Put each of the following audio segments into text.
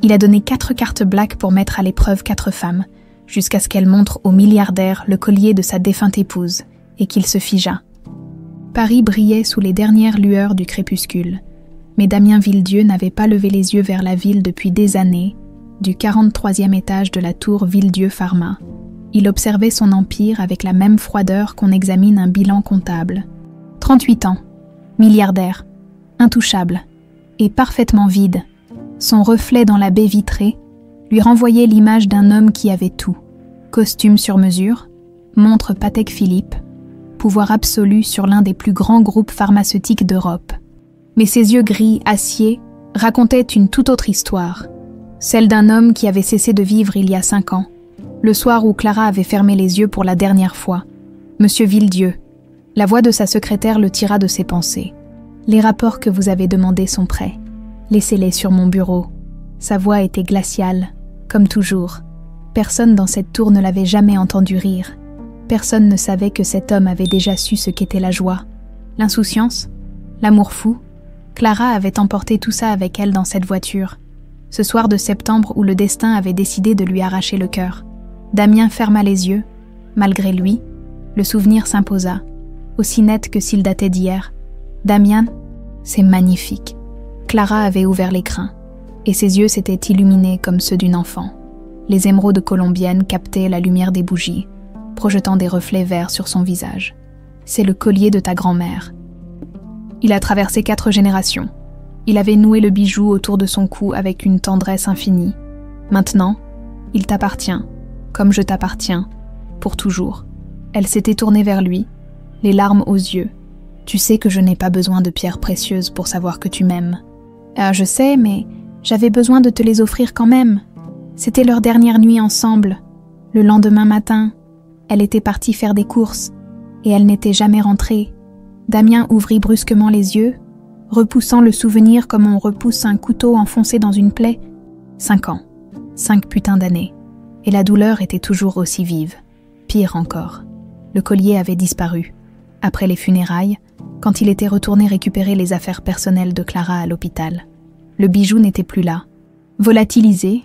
Il a donné 4 cartes black pour mettre à l'épreuve 4 femmes, jusqu'à ce qu'elle montre au milliardaire le collier de sa défunte épouse, et qu'il se figea. Paris brillait sous les dernières lueurs du crépuscule, mais Damien Villedieu n'avait pas levé les yeux vers la ville depuis des années, du 43e étage de la tour Villedieu Pharma. Il observait son empire avec la même froideur qu'on examine un bilan comptable. 38 ans, milliardaire, intouchable, et parfaitement vide. Son reflet dans la baie vitrée lui renvoyait l'image d'un homme qui avait tout. Costume sur mesure, montre Patek Philippe, pouvoir absolu sur l'un des plus grands groupes pharmaceutiques d'Europe. Mais ses yeux gris, acier, racontaient une toute autre histoire, celle d'un homme qui avait cessé de vivre il y a 5 ans, le soir où Clara avait fermé les yeux pour la dernière fois. Monsieur Villedieu, la voix de sa secrétaire le tira de ses pensées. Les rapports que vous avez demandés sont prêts. Laissez-les sur mon bureau. Sa voix était glaciale, comme toujours. Personne dans cette tour ne l'avait jamais entendu rire. Personne ne savait que cet homme avait déjà su ce qu'était la joie, l'insouciance, l'amour fou. Clara avait emporté tout ça avec elle dans cette voiture, ce soir de septembre où le destin avait décidé de lui arracher le cœur. Damien ferma les yeux. Malgré lui, le souvenir s'imposa, aussi net que s'il datait d'hier. Damien, c'est magnifique. Clara avait ouvert l'écrin, et ses yeux s'étaient illuminés comme ceux d'une enfant. Les émeraudes colombiennes captaient la lumière des bougies, projetant des reflets verts sur son visage. C'est le collier de ta grand-mère. Il a traversé 4 générations. Il avait noué le bijou autour de son cou avec une tendresse infinie. Maintenant, il t'appartient, comme je t'appartiens, pour toujours. Elle s'était tournée vers lui, les larmes aux yeux. Tu sais que je n'ai pas besoin de pierres précieuses pour savoir que tu m'aimes. Ah, je sais, mais j'avais besoin de te les offrir quand même. C'était leur dernière nuit ensemble. Le lendemain matin, elle était partie faire des courses, et elle n'était jamais rentrée. Damien ouvrit brusquement les yeux, repoussant le souvenir comme on repousse un couteau enfoncé dans une plaie. 5 ans, 5 putains d'années, et la douleur était toujours aussi vive. Pire encore, le collier avait disparu. Après les funérailles, quand il était retourné récupérer les affaires personnelles de Clara à l'hôpital. Le bijou n'était plus là. Volatilisé,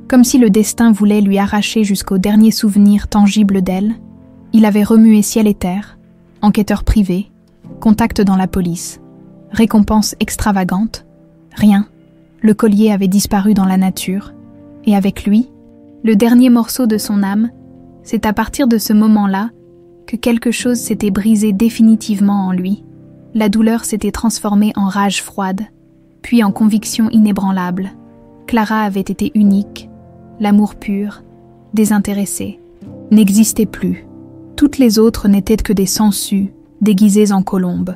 comme si le destin voulait lui arracher jusqu'au dernier souvenir tangible d'elle, il avait remué ciel et terre, enquêteur privé, contact dans la police, récompense extravagante, rien. Le collier avait disparu dans la nature, et avec lui, le dernier morceau de son âme. C'est à partir de ce moment-là que quelque chose s'était brisé définitivement en lui. La douleur s'était transformée en rage froide, puis en conviction inébranlable. Clara avait été unique, l'amour pur, désintéressé, n'existait plus. Toutes les autres n'étaient que des sangsues, déguisées en colombes,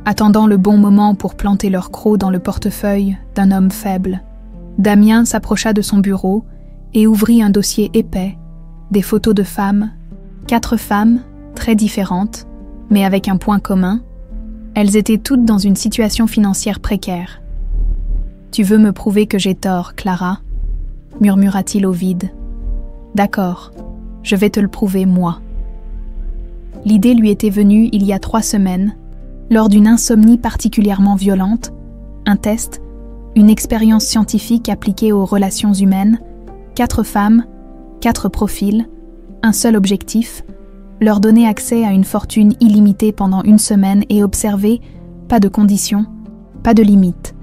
attendant le bon moment pour planter leur croc dans le portefeuille d'un homme faible. Damien s'approcha de son bureau et ouvrit un dossier épais, des photos de femmes, 4 femmes, très différentes, mais avec un point commun. Elles étaient toutes dans une situation financière précaire. « Tu veux me prouver que j'ai tort, Clara ?» murmura-t-il au vide. « D'accord, je vais te le prouver, moi. » L'idée lui était venue il y a 3 semaines, lors d'une insomnie particulièrement violente, un test, une expérience scientifique appliquée aux relations humaines, 4 femmes, 4 profils, un seul objectif, leur donner accès à une fortune illimitée pendant 1 semaine et observer, pas de conditions, pas de limites,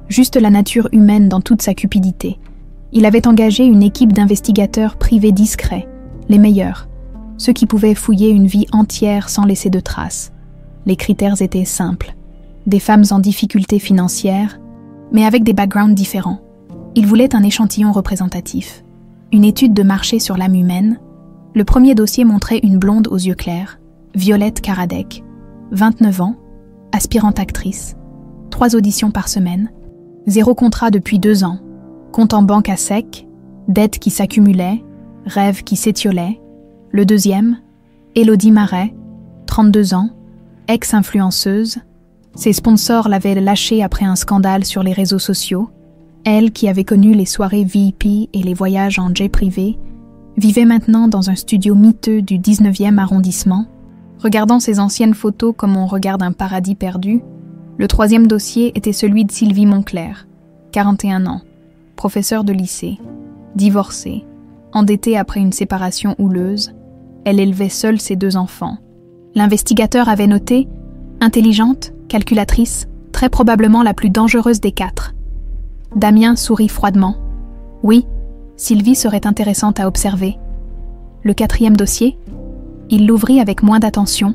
juste la nature humaine dans toute sa cupidité. Il avait engagé une équipe d'investigateurs privés discrets, les meilleurs, ceux qui pouvaient fouiller une vie entière sans laisser de traces. Les critères étaient simples, des femmes en difficulté financière, mais avec des backgrounds différents. Il voulait un échantillon représentatif, une étude de marché sur l'âme humaine. Le premier dossier montrait une blonde aux yeux clairs, Violette Karadec, 29 ans, aspirante actrice, 3 auditions par semaine, 0 contrat depuis 2 ans, compte en banque à sec, dettes qui s'accumulaient, rêves qui s'étiolaient. Le deuxième, Élodie Marais, 32 ans, ex-influenceuse. Ses sponsors l'avaient lâchée après un scandale sur les réseaux sociaux. Elle, qui avait connu les soirées VIP et les voyages en jet privé, vivait maintenant dans un studio miteux du 19e arrondissement. Regardant ses anciennes photos comme on regarde un paradis perdu, le 3e dossier était celui de Sylvie Monclerc, 41 ans, professeure de lycée, divorcée, endettée après une séparation houleuse, elle élevait seule ses 2 enfants. L'investigateur avait noté « intelligente, calculatrice, très probablement la plus dangereuse des 4 ». Damien sourit froidement. Oui, Sylvie serait intéressante à observer. Le 4e dossier? Il l'ouvrit avec moins d'attention.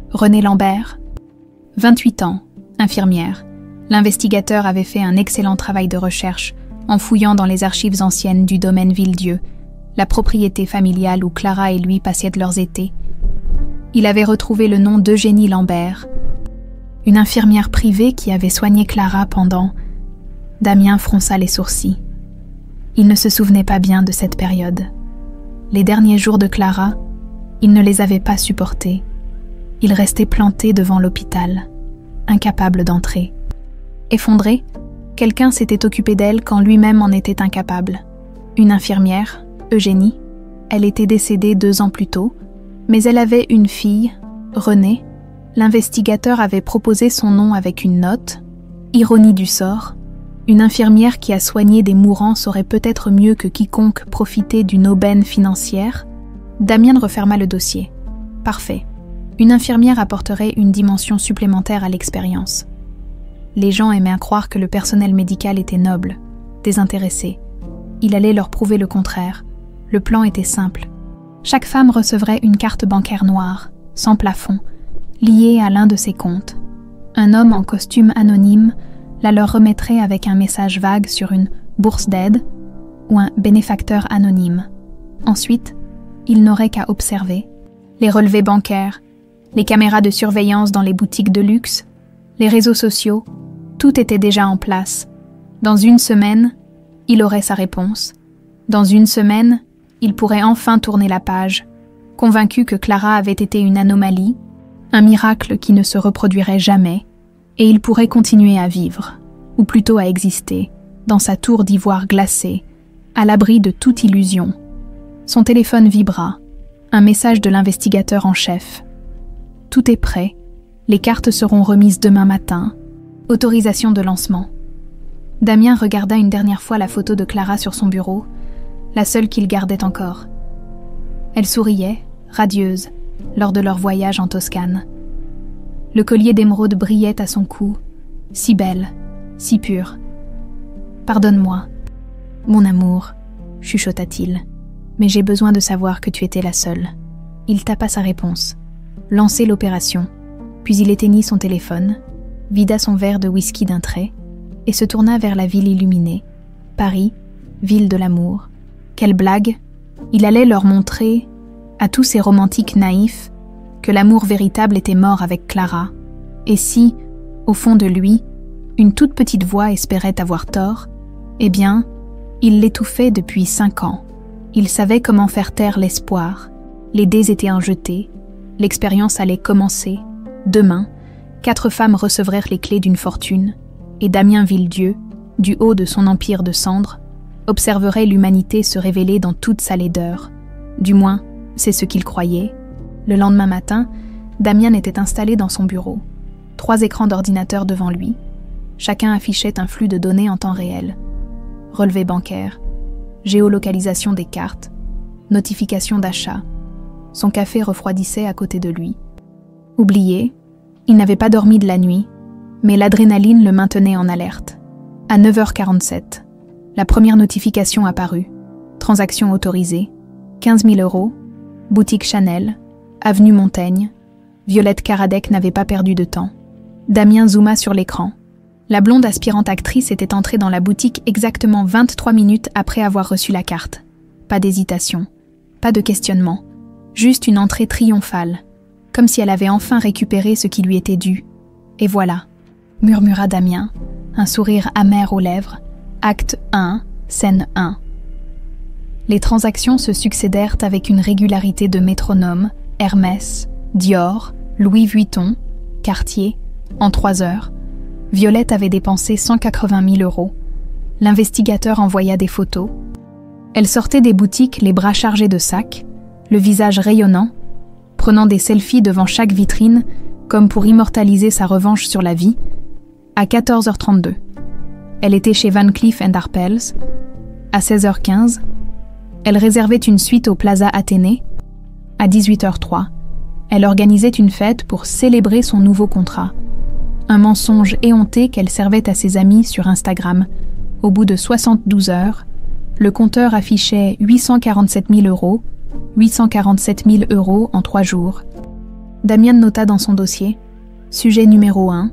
Renée Lambert, 28 ans, infirmière. L'investigateur avait fait un excellent travail de recherche en fouillant dans les archives anciennes du domaine Villedieu, la propriété familiale où Clara et lui passaient leurs étés. Il avait retrouvé le nom d'Eugénie Lambert, une infirmière privée qui avait soigné Clara pendant... Damien fronça les sourcils. Il ne se souvenait pas bien de cette période. Les derniers jours de Clara, il ne les avait pas supportés. Il restait planté devant l'hôpital, incapable d'entrer. Effondré, quelqu'un s'était occupé d'elle quand lui-même en était incapable. Une infirmière, Eugénie, elle était décédée 2 ans plus tôt, mais elle avait une fille, Renée. L'investigateur avait proposé son nom avec une note. Ironie du sort, une infirmière qui a soigné des mourants saurait peut-être mieux que quiconque profiter d'une aubaine financière. Damien referma le dossier. Parfait. Une infirmière apporterait une dimension supplémentaire à l'expérience. Les gens aimaient croire que le personnel médical était noble, désintéressé. Il allait leur prouver le contraire. Le plan était simple. Chaque femme recevrait une carte bancaire noire, sans plafond, liée à l'un de ses comptes. Un homme en costume anonyme la leur remettrait avec un message vague sur une bourse d'aide ou un bénéfacteur anonyme. Ensuite, ils n'auraient qu'à observer les relevés bancaires, les caméras de surveillance dans les boutiques de luxe, les réseaux sociaux, tout était déjà en place. Dans 1 semaine, il aurait sa réponse. Dans 1 semaine, il pourrait enfin tourner la page, convaincu que Clara avait été une anomalie, un miracle qui ne se reproduirait jamais, et il pourrait continuer à vivre, ou plutôt à exister, dans sa tour d'ivoire glacée, à l'abri de toute illusion. Son téléphone vibra, un message de l'investigateur en chef. Tout est prêt, les cartes seront remises demain matin. Autorisation de lancement. Damien regarda une dernière fois la photo de Clara sur son bureau, la seule qu'il gardait encore. Elle souriait, radieuse, lors de leur voyage en Toscane. Le collier d'émeraude brillait à son cou, si belle, si pure. « Pardonne-moi, mon amour, » chuchota-t-il, « mais j'ai besoin de savoir que tu étais la seule. » Il tapa sa réponse, lançait l'opération, puis il éteignit son téléphone, vida son verre de whisky d'un trait et se tourna vers la ville illuminée. Paris, ville de l'amour. Quelle blague! Il allait leur montrer, à tous ces romantiques naïfs, que l'amour véritable était mort avec Clara. Et si, au fond de lui, une toute petite voix espérait avoir tort, eh bien, il l'étouffait depuis 5 ans. Il savait comment faire taire l'espoir. Les dés étaient injetés, l'expérience allait commencer. Demain, 4 femmes recevraient les clés d'une fortune, et Damien Villedieu, du haut de son empire de cendres, observerait l'humanité se révéler dans toute sa laideur. Du moins, c'est ce qu'il croyait. Le lendemain matin, Damien était installé dans son bureau. 3 écrans d'ordinateur devant lui. Chacun affichait un flux de données en temps réel. Relevés bancaires, géolocalisation des cartes, notification d'achat. Son café refroidissait à côté de lui. Oublié, il n'avait pas dormi de la nuit, mais l'adrénaline le maintenait en alerte. À 9h47, la première notification apparut. Transaction autorisée, 15 000 €, boutique Chanel, avenue Montaigne. Violette Karadec n'avait pas perdu de temps. Damien zooma sur l'écran. La blonde aspirante actrice était entrée dans la boutique exactement 23 minutes après avoir reçu la carte. Pas d'hésitation, pas de questionnement, juste une entrée triomphale, comme si elle avait enfin récupéré ce qui lui était dû. Et voilà, murmura Damien, un sourire amer aux lèvres. Acte 1, scène 1. Les transactions se succédèrent avec une régularité de métronome, Hermès, Dior, Louis Vuitton, Cartier, en 3 heures. Violette avait dépensé 180 000 €. L'investigateur envoya des photos. Elle sortait des boutiques les bras chargés de sacs, le visage rayonnant, prenant des selfies devant chaque vitrine comme pour immortaliser sa revanche sur la vie. À 14h32. Elle était chez Van Cleef & Arpels, À 16h15, elle réservait une suite au Plaza Athénée. À 18h03, elle organisait une fête pour célébrer son nouveau contrat. Un mensonge éhonté qu'elle servait à ses amis sur Instagram. Au bout de 72 heures, le compteur affichait 847 000 €, 847 000 € en 3 jours. Damian nota dans son dossier: sujet numéro 1,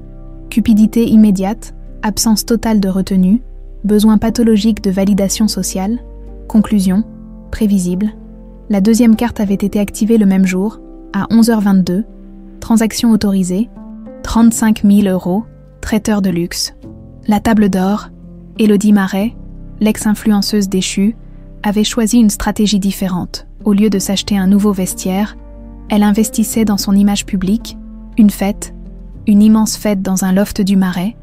cupidité immédiate, absence totale de retenue, besoin pathologique de validation sociale, conclusion, prévisible. La deuxième carte avait été activée le même jour, à 11h22, transaction autorisée, 35 000 €, traiteur de luxe. La table d'or, Élodie Marais, l'ex-influenceuse déchue, avait choisi une stratégie différente. Au lieu de s'acheter un nouveau vestiaire, elle investissait dans son image publique, une fête, une immense fête dans un loft du Marais,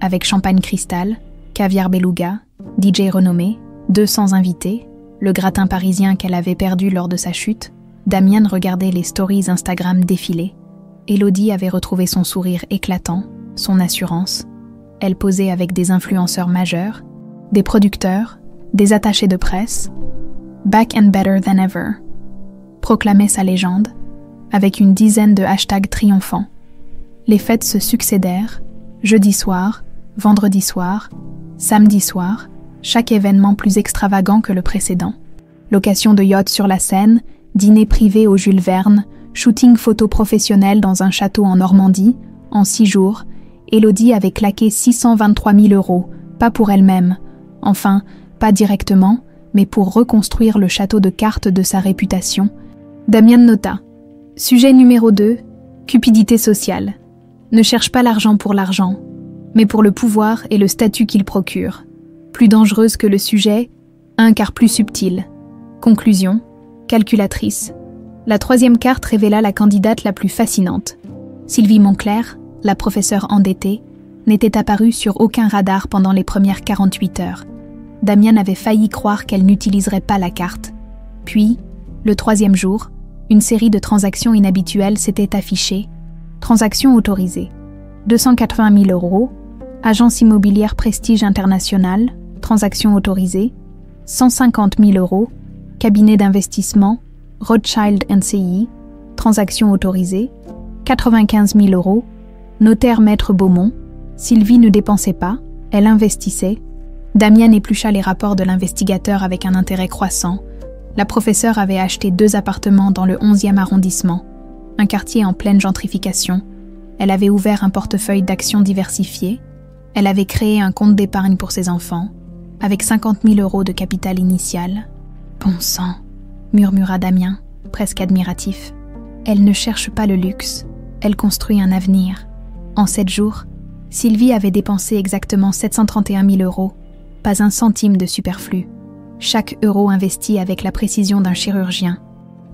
avec champagne cristal, caviar beluga, DJ renommé, 200 invités, le gratin parisien qu'elle avait perdu lors de sa chute. Damian regardait les stories Instagram défiler. Élodie avait retrouvé son sourire éclatant, son assurance. Elle posait avec des influenceurs majeurs, des producteurs, des attachés de presse. Back and better than ever, proclamait sa légende, avec une dizaine de hashtags triomphants. Les fêtes se succédèrent, jeudi soir, vendredi soir, samedi soir, chaque événement plus extravagant que le précédent. Location de yachts sur la Seine, dîner privé au Jules Verne, shooting photo professionnel dans un château en Normandie. En 6 jours, Élodie avait claqué 623 000 €, pas pour elle-même, enfin, pas directement, mais pour reconstruire le château de cartes de sa réputation. Damian nota: sujet numéro 2, cupidité sociale. Ne cherche pas l'argent pour l'argent, mais pour le pouvoir et le statut qu'il procure. Plus dangereuse que le sujet, un quart plus subtil. Conclusion, calculatrice. La troisième carte révéla la candidate la plus fascinante. Sylvie Moncler, la professeure endettée, n'était apparue sur aucun radar pendant les premières 48 heures. Damian avait failli croire qu'elle n'utiliserait pas la carte. Puis, le 3e jour, une série de transactions inhabituelles s'était affichée. Transactions autorisées. 280 000 €, agence immobilière Prestige International, transaction autorisée. 150 000 €, cabinet d'investissement, Rothschild & Cie, transaction autorisée. 95 000 €, notaire Maître Beaumont. Sylvie ne dépensait pas, elle investissait. Damian éplucha les rapports de l'investigateur avec un intérêt croissant. La professeure avait acheté 2 appartements dans le 11e arrondissement, un quartier en pleine gentrification. Elle avait ouvert un portefeuille d'actions diversifiées. Elle avait créé un compte d'épargne pour ses enfants, avec 50 000 € de capital initial. « Bon sang !» murmura Damian, presque admiratif. « Elle ne cherche pas le luxe, elle construit un avenir. » En 7 jours, Sylvie avait dépensé exactement 731 000 €, pas un centime de superflu. Chaque euro investi avec la précision d'un chirurgien.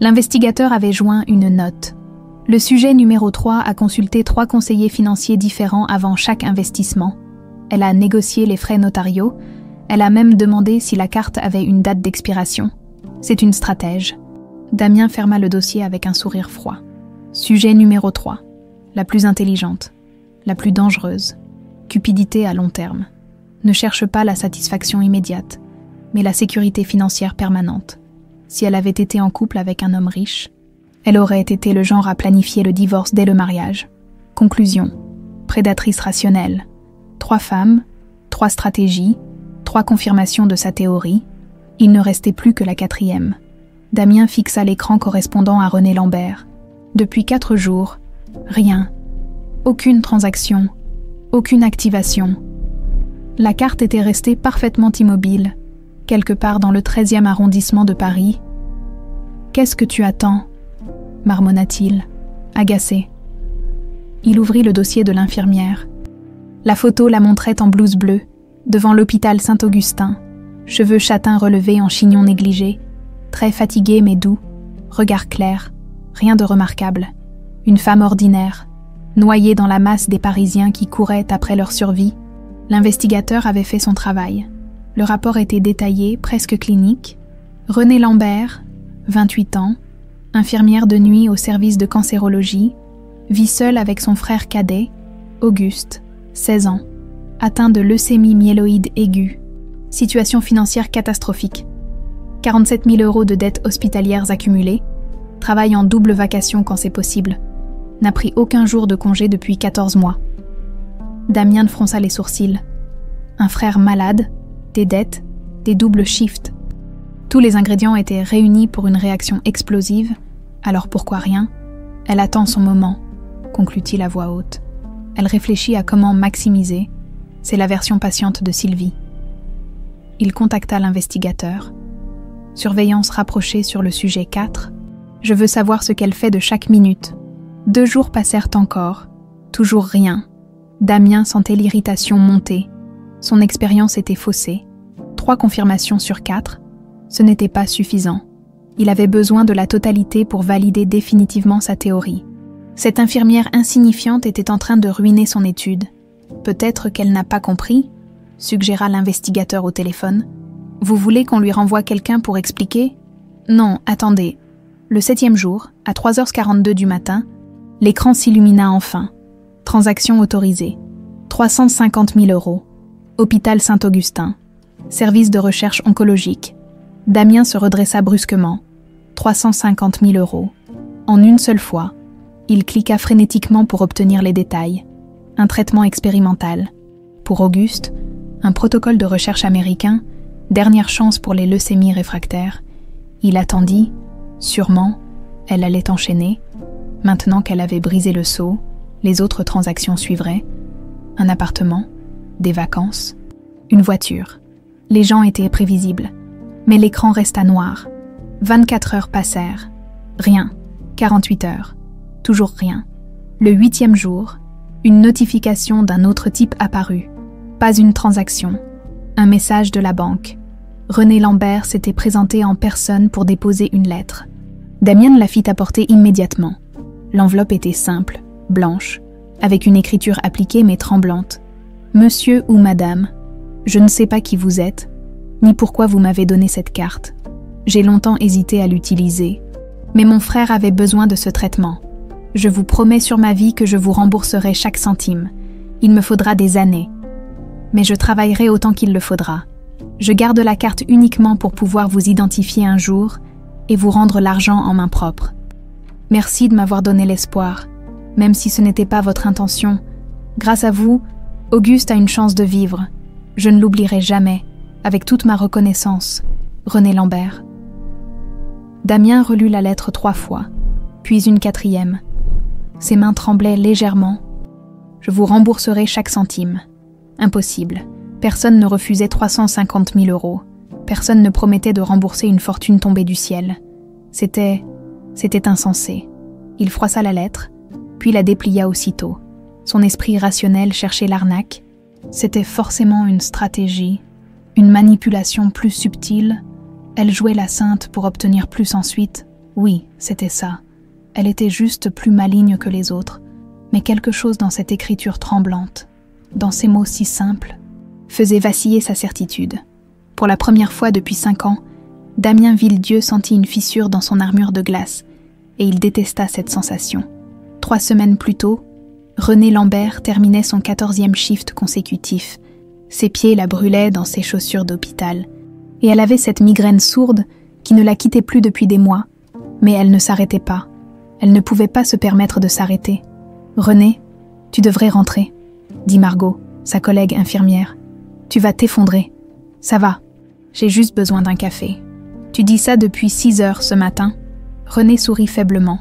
L'investigateur avait joint une note. Le sujet numéro 3 a consulté 3 conseillers financiers différents avant chaque investissement. Elle a négocié les frais notariaux. Elle a même demandé si la carte avait une date d'expiration. C'est une stratège. Damian ferma le dossier avec un sourire froid. Sujet numéro 3. La plus intelligente. La plus dangereuse. Cupidité à long terme. Ne cherche pas la satisfaction immédiate, mais la sécurité financière permanente. Si elle avait été en couple avec un homme riche, elle aurait été le genre à planifier le divorce dès le mariage. Conclusion. Prédatrice rationnelle. 3 femmes, 3 stratégies, 3 confirmations de sa théorie. Il ne restait plus que la 4e. Damian fixa l'écran correspondant à René Lambert. Depuis 4 jours, rien. Aucune transaction, aucune activation. La carte était restée parfaitement immobile, quelque part dans le 13e arrondissement de Paris. « Qu'est-ce que tu attends ?» marmonna-t-il, agacé. Il ouvrit le dossier de l'infirmière. La photo la montrait en blouse bleue, devant l'hôpital Saint-Augustin, cheveux châtains relevés en chignon négligé, traits fatigués mais doux, regard clair, rien de remarquable. Une femme ordinaire, noyée dans la masse des Parisiens qui couraient après leur survie. L'investigateur avait fait son travail. Le rapport était détaillé, presque clinique. René Lambert, 28 ans, infirmière de nuit au service de cancérologie, vit seule avec son frère cadet, Auguste, 16 ans, atteint de leucémie myéloïde aiguë. Situation financière catastrophique. 47 000 € de dettes hospitalières accumulées. Travaille en double vacation quand c'est possible. N'a pris aucun jour de congé depuis 14 mois. Damien fronça les sourcils. Un frère malade, des dettes, des doubles shifts. Tous les ingrédients étaient réunis pour une réaction explosive. Alors pourquoi rien? Elle attend son moment, conclut-il à voix haute. Elle réfléchit à comment maximiser. C'est la version patiente de Sylvie. Il contacta l'investigateur. Surveillance rapprochée sur le sujet 4. Je veux savoir ce qu'elle fait de chaque minute. 2 jours passèrent encore. Toujours rien. Damien sentait l'irritation monter. Son expérience était faussée. 3 confirmations sur 4. Ce n'était pas suffisant. Il avait besoin de la totalité pour valider définitivement sa théorie. Cette infirmière insignifiante était en train de ruiner son étude. Peut-être qu'elle n'a pas compris, suggéra l'investigateur au téléphone. Vous voulez qu'on lui renvoie quelqu'un pour expliquer? Non, attendez. Le 7e jour, à 3h42 du matin, l'écran s'illumina enfin. Transaction autorisée. 350 000 €. Hôpital Saint-Augustin. Service de recherche oncologique. Damien se redressa brusquement. 350 000 €. En une seule fois, il cliqua frénétiquement pour obtenir les détails. Un traitement expérimental. Pour Auguste, un protocole de recherche américain, dernière chance pour les leucémies réfractaires. Il attendit, sûrement, elle allait enchaîner. Maintenant qu'elle avait brisé le sceau, les autres transactions suivraient. Un appartement, des vacances, une voiture. Les gens étaient prévisibles, mais l'écran resta noir. 24 heures passèrent. Rien. 48 heures. Toujours rien. Le 8e jour, une notification d'un autre type apparut. Pas une transaction. Un message de la banque. René Lambert s'était présenté en personne pour déposer une lettre. Damien la fit apporter immédiatement. L'enveloppe était simple, blanche, avec une écriture appliquée mais tremblante. Monsieur ou madame, je ne sais pas qui vous êtes, ni pourquoi vous m'avez donné cette carte. J'ai longtemps hésité à l'utiliser, mais mon frère avait besoin de ce traitement. Je vous promets sur ma vie que je vous rembourserai chaque centime. Il me faudra des années. Mais je travaillerai autant qu'il le faudra. Je garde la carte uniquement pour pouvoir vous identifier un jour et vous rendre l'argent en main propre. Merci de m'avoir donné l'espoir, même si ce n'était pas votre intention. Grâce à vous, Auguste a une chance de vivre. Je ne l'oublierai jamais, avec toute ma reconnaissance. René Lambert. Damien relut la lettre 3 fois, puis une 4e. Ses mains tremblaient légèrement. Je vous rembourserai chaque centime. Impossible. Personne ne refusait 350 000 €. Personne ne promettait de rembourser une fortune tombée du ciel. C'était insensé. Il froissa la lettre, puis la déplia aussitôt. Son esprit rationnel cherchait l'arnaque. C'était forcément une stratégie, une manipulation plus subtile. Elle jouait la sainte pour obtenir plus ensuite. Oui, c'était ça. Elle était juste plus maligne que les autres. Mais quelque chose dans cette écriture tremblante, dans ces mots si simples, faisait vaciller sa certitude. Pour la première fois depuis 5 ans, Damien Villedieu sentit une fissure dans son armure de glace, et il détesta cette sensation. 3 semaines plus tôt, René Lambert terminait son 14e shift consécutif. Ses pieds la brûlaient dans ses chaussures d'hôpital, et elle avait cette migraine sourde qui ne la quittait plus depuis des mois. Mais elle ne s'arrêtait pas. Elle ne pouvait pas se permettre de s'arrêter. « René, tu devrais rentrer », dit Margot, sa collègue infirmière. « Tu vas t'effondrer. Ça va, j'ai juste besoin d'un café. » « Tu dis ça depuis 6 heures ce matin ?» René sourit faiblement.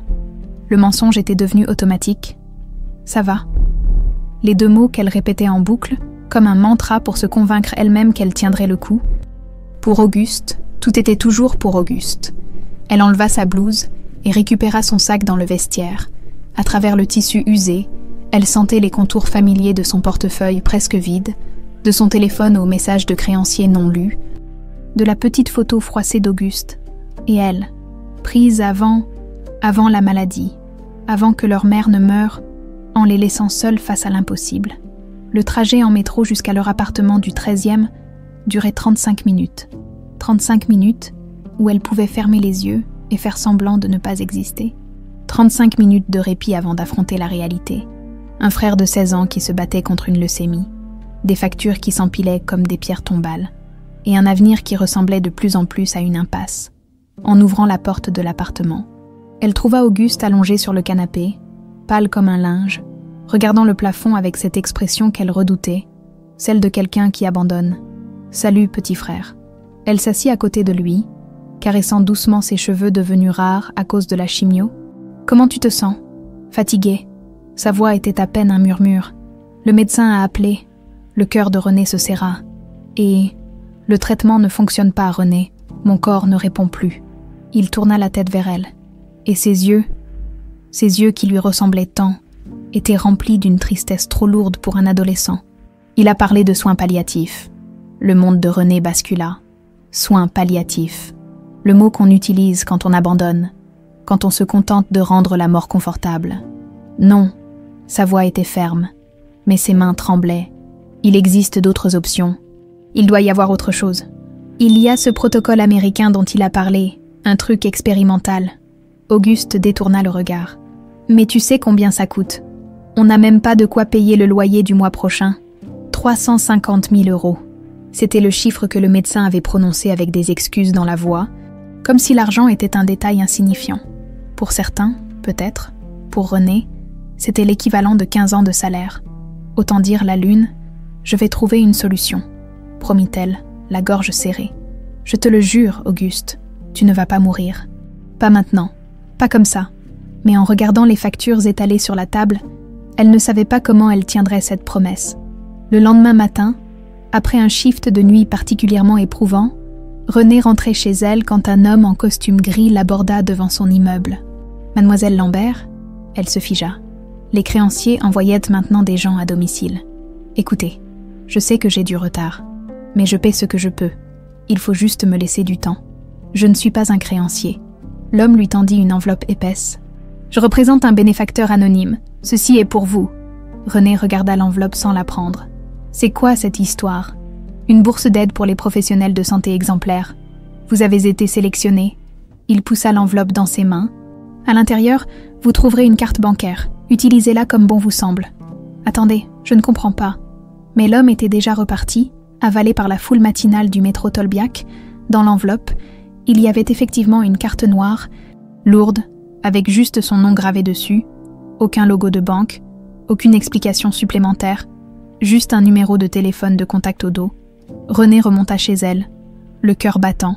Le mensonge était devenu automatique. « Ça va ?» Les 2 mots qu'elle répétait en boucle, comme un mantra pour se convaincre elle-même qu'elle tiendrait le coup. Pour Auguste, tout était toujours pour Auguste. Elle enleva sa blouse et récupéra son sac dans le vestiaire. À travers le tissu usé, elle sentait les contours familiers de son portefeuille presque vide, de son téléphone aux messages de créanciers non lus, de la petite photo froissée d'Auguste, et elle, prise avant la maladie, avant que leur mère ne meure, en les laissant seuls face à l'impossible. Le trajet en métro jusqu'à leur appartement du 13e durait 35 minutes. 35 minutes où elle pouvait fermer les yeux et faire semblant de ne pas exister. 35 minutes de répit avant d'affronter la réalité. Un frère de 16 ans qui se battait contre une leucémie. Des factures qui s'empilaient comme des pierres tombales. et un avenir qui ressemblait de plus en plus à une impasse. En ouvrant la porte de l'appartement, elle trouva Auguste allongé sur le canapé, pâle comme un linge, regardant le plafond avec cette expression qu'elle redoutait, celle de quelqu'un qui abandonne. « Salut, petit frère ». Elle s'assit à côté de lui, caressant doucement ses cheveux devenus rares à cause de la chimio. « Comment tu te sens ?» Fatiguée. Sa voix était à peine un murmure. Le médecin a appelé. Le cœur de René se serra. Et « Le traitement ne fonctionne pas, René. Mon corps ne répond plus. » Il tourna la tête vers elle. Et ses yeux qui lui ressemblaient tant, étaient remplis d'une tristesse trop lourde pour un adolescent. Il a parlé de soins palliatifs. Le monde de René bascula. Soins palliatifs. Le mot qu'on utilise quand on abandonne, quand on se contente de rendre la mort confortable. Non, sa voix était ferme, mais ses mains tremblaient. Il existe d'autres options. Il doit y avoir autre chose. Il y a ce protocole américain dont il a parlé, un truc expérimental. Auguste détourna le regard. Mais tu sais combien ça coûte. On n'a même pas de quoi payer le loyer du mois prochain. 350 000 €. C'était le chiffre que le médecin avait prononcé avec des excuses dans la voix, comme si l'argent était un détail insignifiant. Pour certains, peut-être, pour René, c'était l'équivalent de 15 ans de salaire. Autant dire la lune, je vais trouver une solution, promit-elle, la gorge serrée. Je te le jure, Auguste, tu ne vas pas mourir. Pas maintenant, pas comme ça. Mais en regardant les factures étalées sur la table, elle ne savait pas comment elle tiendrait cette promesse. Le lendemain matin, après un shift de nuit particulièrement éprouvant, René rentrait chez elle quand un homme en costume gris l'aborda devant son immeuble. « Mademoiselle Lambert ?» Elle se figea. Les créanciers envoyaient maintenant des gens à domicile. « Écoutez, je sais que j'ai du retard, mais je paie ce que je peux. Il faut juste me laisser du temps. Je ne suis pas un créancier. » L'homme lui tendit une enveloppe épaisse. « Je représente un bénéfacteur anonyme. Ceci est pour vous. » René regarda l'enveloppe sans la prendre. « C'est quoi cette histoire ? Une bourse d'aide pour les professionnels de santé exemplaires. Vous avez été sélectionné. » Il poussa l'enveloppe dans ses mains. « À l'intérieur, vous trouverez une carte bancaire. Utilisez-la comme bon vous semble. » « Attendez, je ne comprends pas. » Mais l'homme était déjà reparti, avalé par la foule matinale du métro Tolbiac. Dans l'enveloppe, il y avait effectivement une carte noire, lourde, avec juste son nom gravé dessus, aucun logo de banque, aucune explication supplémentaire, juste un numéro de téléphone de contact au dos. René remonta chez elle, le cœur battant.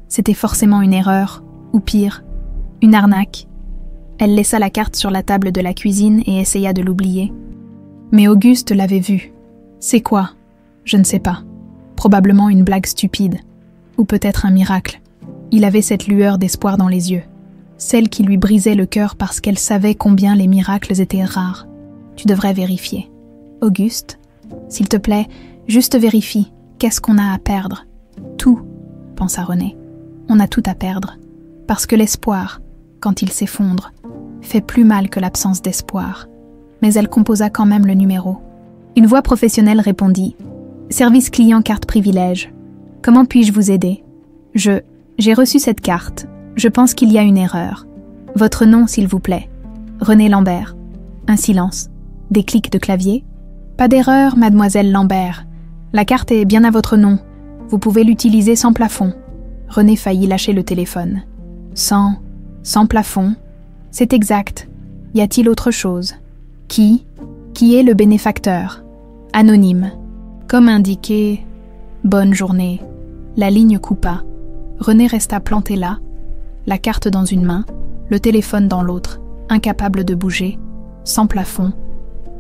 C'était forcément une erreur, ou pire, une arnaque. Elle laissa la carte sur la table de la cuisine et essaya de l'oublier. Mais Auguste l'avait vue. C'est quoi ? Je ne sais pas. Probablement une blague stupide. Ou peut-être un miracle. Il avait cette lueur d'espoir dans les yeux. Celle qui lui brisait le cœur parce qu'elle savait combien les miracles étaient rares. Tu devrais vérifier. Auguste, s'il te plaît, juste vérifie. Qu'est-ce qu'on a à perdre ? Tout, pensa René. On a tout à perdre. Parce que l'espoir, quand il s'effondre, fait plus mal que l'absence d'espoir. Mais elle composa quand même le numéro. Une voix professionnelle répondit. « Service client carte privilège. Comment puis-je vous aider ? J'ai reçu cette carte. Je pense qu'il y a une erreur. Votre nom, s'il vous plaît. René Lambert. » Un silence. Des clics de clavier. « Pas d'erreur, mademoiselle Lambert. La carte est bien à votre nom. Vous pouvez l'utiliser sans plafond. » René faillit lâcher le téléphone. « Sans plafond. C'est exact. Y a-t-il autre chose ? Qui est le bénéfacteur ? Anonyme. Comme indiqué. Bonne journée. » La ligne coupa. René resta planté là, la carte dans une main, le téléphone dans l'autre, incapable de bouger, sans plafond.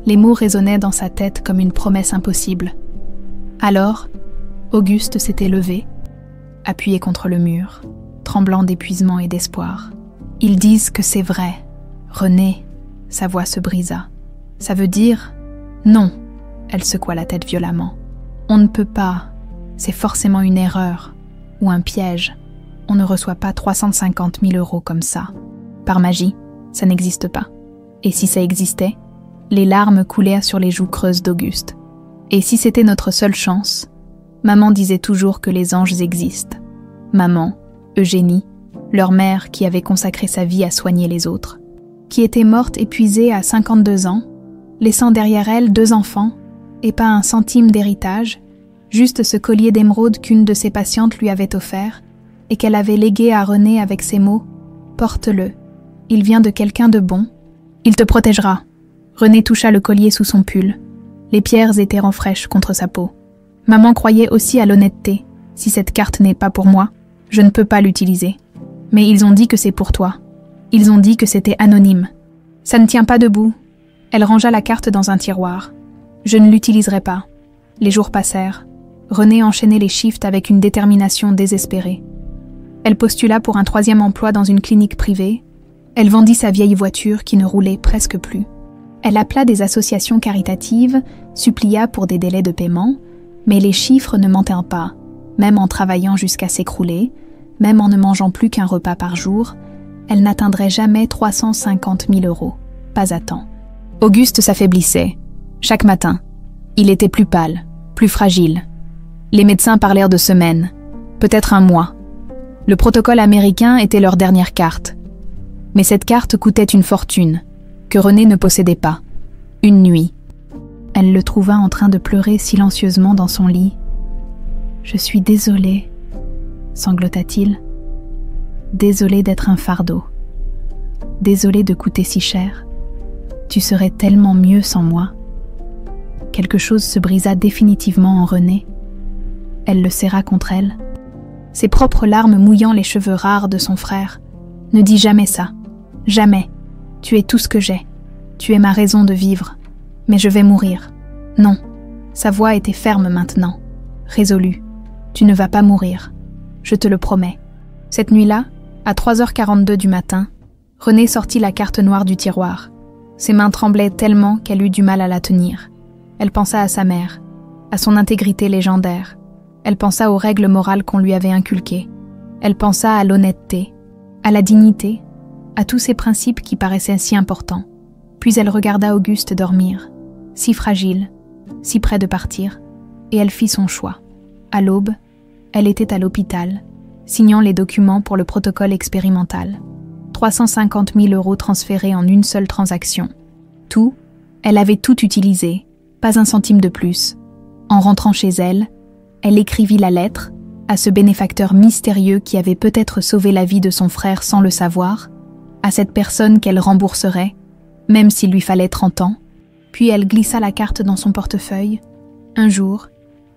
Les mots résonnaient dans sa tête comme une promesse impossible. Alors, Auguste s'était levé, appuyé contre le mur, tremblant d'épuisement et d'espoir. « Ils disent que c'est vrai. René, » sa voix se brisa. « Ça veut dire... Non. » Elle secoua la tête violemment. « On ne peut pas. C'est forcément une erreur. Ou un piège. On ne reçoit pas 350 000 € comme ça. Par magie, ça n'existe pas. Et si ça existait, les larmes coulèrent sur les joues creuses d'Auguste. Et si c'était notre seule chance, maman disait toujours que les anges existent. Maman, Eugénie, leur mère qui avait consacré sa vie à soigner les autres, qui était morte épuisée à 52 ans, laissant derrière elle 2 enfants et pas un centime d'héritage, Juste ce collier d'émeraude qu'une de ses patientes lui avait offert et qu'elle avait légué à René avec ces mots « Porte-le. Il vient de quelqu'un de bon. Il te protégera. » René toucha le collier sous son pull. Les pierres étaient fraîches contre sa peau. Maman croyait aussi à l'honnêteté. Si cette carte n'est pas pour moi, je ne peux pas l'utiliser. Mais ils ont dit que c'est pour toi. Ils ont dit que c'était anonyme. Ça ne tient pas debout. Elle rangea la carte dans un tiroir. Je ne l'utiliserai pas. Les jours passèrent. René enchaînait les shifts avec une détermination désespérée. Elle postula pour un 3e emploi dans une clinique privée. Elle vendit sa vieille voiture qui ne roulait presque plus. Elle appela des associations caritatives, supplia pour des délais de paiement, mais les chiffres ne mentaient pas, même en travaillant jusqu'à s'écrouler, même en ne mangeant plus qu'un repas par jour, elle n'atteindrait jamais 350 000 €. Pas à temps. Auguste s'affaiblissait. Chaque matin. Il était plus pâle, plus fragile. Les médecins parlèrent de semaines, peut-être un mois. Le protocole américain était leur dernière carte. Mais cette carte coûtait une fortune, que René ne possédait pas. Une nuit. Elle le trouva en train de pleurer silencieusement dans son lit. « Je suis désolée, » sanglota-t-il. « Désolée d'être un fardeau. Désolée de coûter si cher. Tu serais tellement mieux sans moi. » Quelque chose se brisa définitivement en René. Elle le serra contre elle. Ses propres larmes mouillant les cheveux rares de son frère. « Ne dis jamais ça. Jamais. Tu es tout ce que j'ai. Tu es ma raison de vivre. Mais je vais mourir. Non. » Sa voix était ferme maintenant, résolue. « Tu ne vas pas mourir. Je te le promets. » Cette nuit-là, à 3h42 du matin, René sortit la carte noire du tiroir. Ses mains tremblaient tellement qu'elle eut du mal à la tenir. Elle pensa à sa mère, à son intégrité légendaire. Elle pensa aux règles morales qu'on lui avait inculquées. Elle pensa à l'honnêteté, à la dignité, à tous ces principes qui paraissaient si importants. Puis elle regarda Auguste dormir, si fragile, si près de partir, et elle fit son choix. À l'aube, elle était à l'hôpital, signant les documents pour le protocole expérimental. 350 000 € transférés en une seule transaction. Tout, elle avait tout utilisé, pas un centime de plus. En rentrant chez elle, elle écrivit la lettre à ce bénéfacteur mystérieux qui avait peut-être sauvé la vie de son frère sans le savoir, à cette personne qu'elle rembourserait, même s'il lui fallait 30 ans, puis elle glissa la carte dans son portefeuille. Un jour,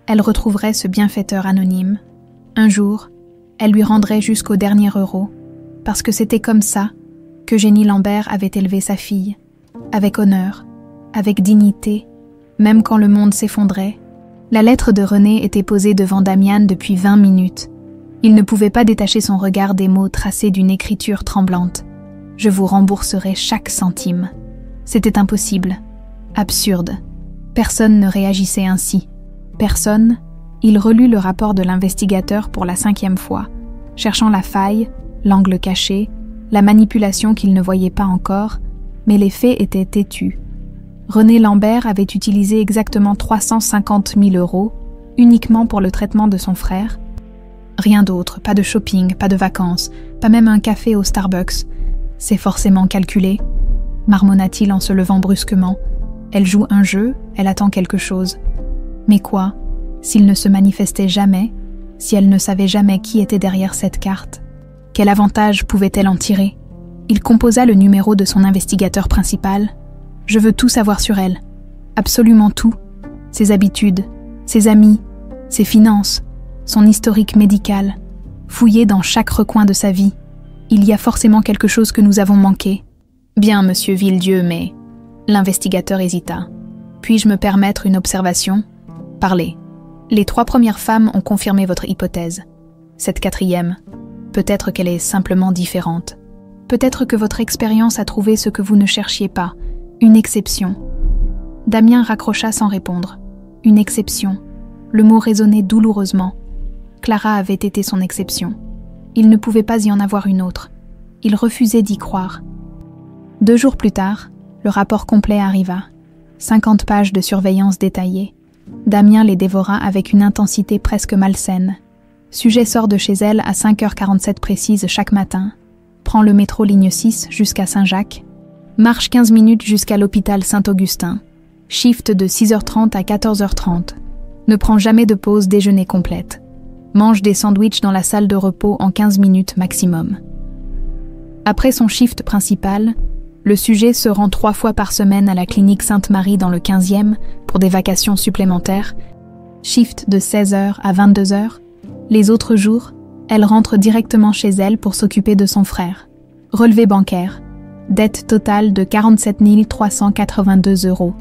elle retrouverait ce bienfaiteur anonyme. Un jour, elle lui rendrait jusqu'au dernier euro, parce que c'était comme ça qu'Eugénie Lambert avait élevé sa fille, avec honneur, avec dignité, même quand le monde s'effondrait. La lettre de René était posée devant Damian depuis 20 minutes. Il ne pouvait pas détacher son regard des mots tracés d'une écriture tremblante. « Je vous rembourserai chaque centime. » C'était impossible, absurde. Personne ne réagissait ainsi. Personne. Il relut le rapport de l'investigateur pour la 5e fois, cherchant la faille, l'angle caché, la manipulation qu'il ne voyait pas encore, mais les faits étaient têtus. René Lambert avait utilisé exactement 350 000 € uniquement pour le traitement de son frère. Rien d'autre, pas de shopping, pas de vacances, pas même un café au Starbucks. C'est forcément calculé, marmonna-t-il en se levant brusquement. Elle joue un jeu, elle attend quelque chose. Mais quoi, s'il ne se manifestait jamais, si elle ne savait jamais qui était derrière cette carte? Quel avantage pouvait-elle en tirer? Il composa le numéro de son investigateur principal. « Je veux tout savoir sur elle. Absolument tout. Ses habitudes, ses amis, ses finances, son historique médical. Fouiller dans chaque recoin de sa vie. Il y a forcément quelque chose que nous avons manqué. » « Bien, monsieur Villedieu, mais... » L'investigateur hésita. « Puis-je me permettre une observation ? Parlez. Les 3 premières femmes ont confirmé votre hypothèse. Cette 4e, peut-être qu'elle est simplement différente. Peut-être que votre expérience a trouvé ce que vous ne cherchiez pas. Une exception. » Damien raccrocha sans répondre. Une exception. Le mot résonnait douloureusement. Clara avait été son exception. Il ne pouvait pas y en avoir une autre. Il refusait d'y croire. 2 jours plus tard, le rapport complet arriva. 50 pages de surveillance détaillée. Damien les dévora avec une intensité presque malsaine. Sujet sort de chez elle à 5h47 précise chaque matin. Prend le métro ligne 6 jusqu'à Saint-Jacques. Marche 15 minutes jusqu'à l'hôpital Saint-Augustin. Shift de 6h30 à 14h30. Ne prend jamais de pause déjeuner complète. Mange des sandwichs dans la salle de repos en 15 minutes maximum. Après son shift principal, le sujet se rend 3 fois par semaine à la clinique Sainte-Marie dans le 15e pour des vacations supplémentaires, shift de 16h à 22h. Les autres jours, elle rentre directement chez elle pour s'occuper de son frère. Relevé bancaire, dette totale de 47 382 €,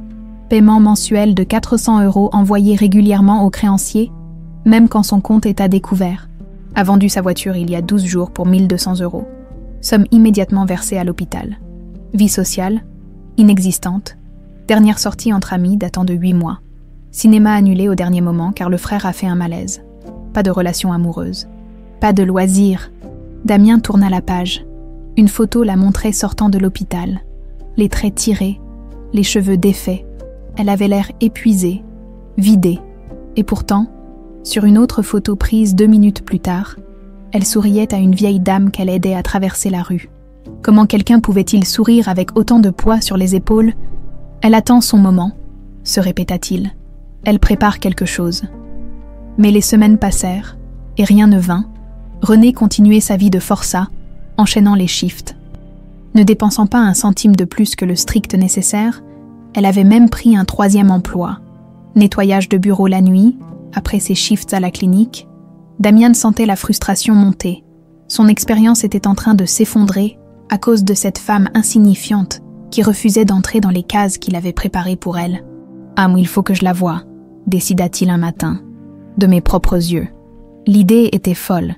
paiement mensuel de 400 € envoyé régulièrement au créancier, même quand son compte est à découvert. A vendu sa voiture il y a 12 jours pour 1 200 €. Somme immédiatement versée à l'hôpital. Vie sociale, inexistante. Dernière sortie entre amis datant de 8 mois. Cinéma annulé au dernier moment car le frère a fait un malaise. Pas de relation amoureuse. Pas de loisirs. Damien tourna la page. Une photo la montrait sortant de l'hôpital. Les traits tirés, les cheveux défaits. Elle avait l'air épuisée, vidée. Et pourtant, sur une autre photo prise 2 minutes plus tard, elle souriait à une vieille dame qu'elle aidait à traverser la rue. Comment quelqu'un pouvait-il sourire avec autant de poids sur les épaules ? Elle attend son moment, se répéta-t-il. Elle prépare quelque chose. Mais les semaines passèrent, et rien ne vint. René continuait sa vie de forçat, enchaînant les shifts. Ne dépensant pas un centime de plus que le strict nécessaire, elle avait même pris un 3e emploi. Nettoyage de bureau la nuit, après ses shifts à la clinique. Damien sentait la frustration monter. Son expérience était en train de s'effondrer à cause de cette femme insignifiante qui refusait d'entrer dans les cases qu'il avait préparées pour elle. « Ah, il faut que je la voie », décida-t-il un matin, de mes propres yeux. L'idée était folle,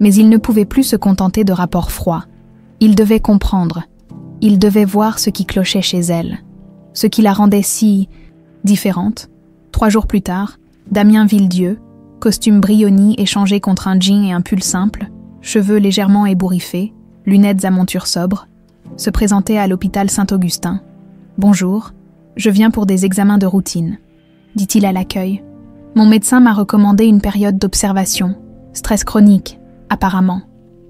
mais il ne pouvait plus se contenter de rapports froids. Il devait comprendre, il devait voir ce qui clochait chez elle, ce qui la rendait si différente. 3 jours plus tard, Damien Villedieu, costume Brioni échangé contre un jean et un pull simple, cheveux légèrement ébouriffés, lunettes à monture sobre, se présentait à l'hôpital Saint-Augustin. « Bonjour, je viens pour des examens de routine », dit-il à l'accueil. « Mon médecin m'a recommandé une période d'observation, stress chronique, apparemment.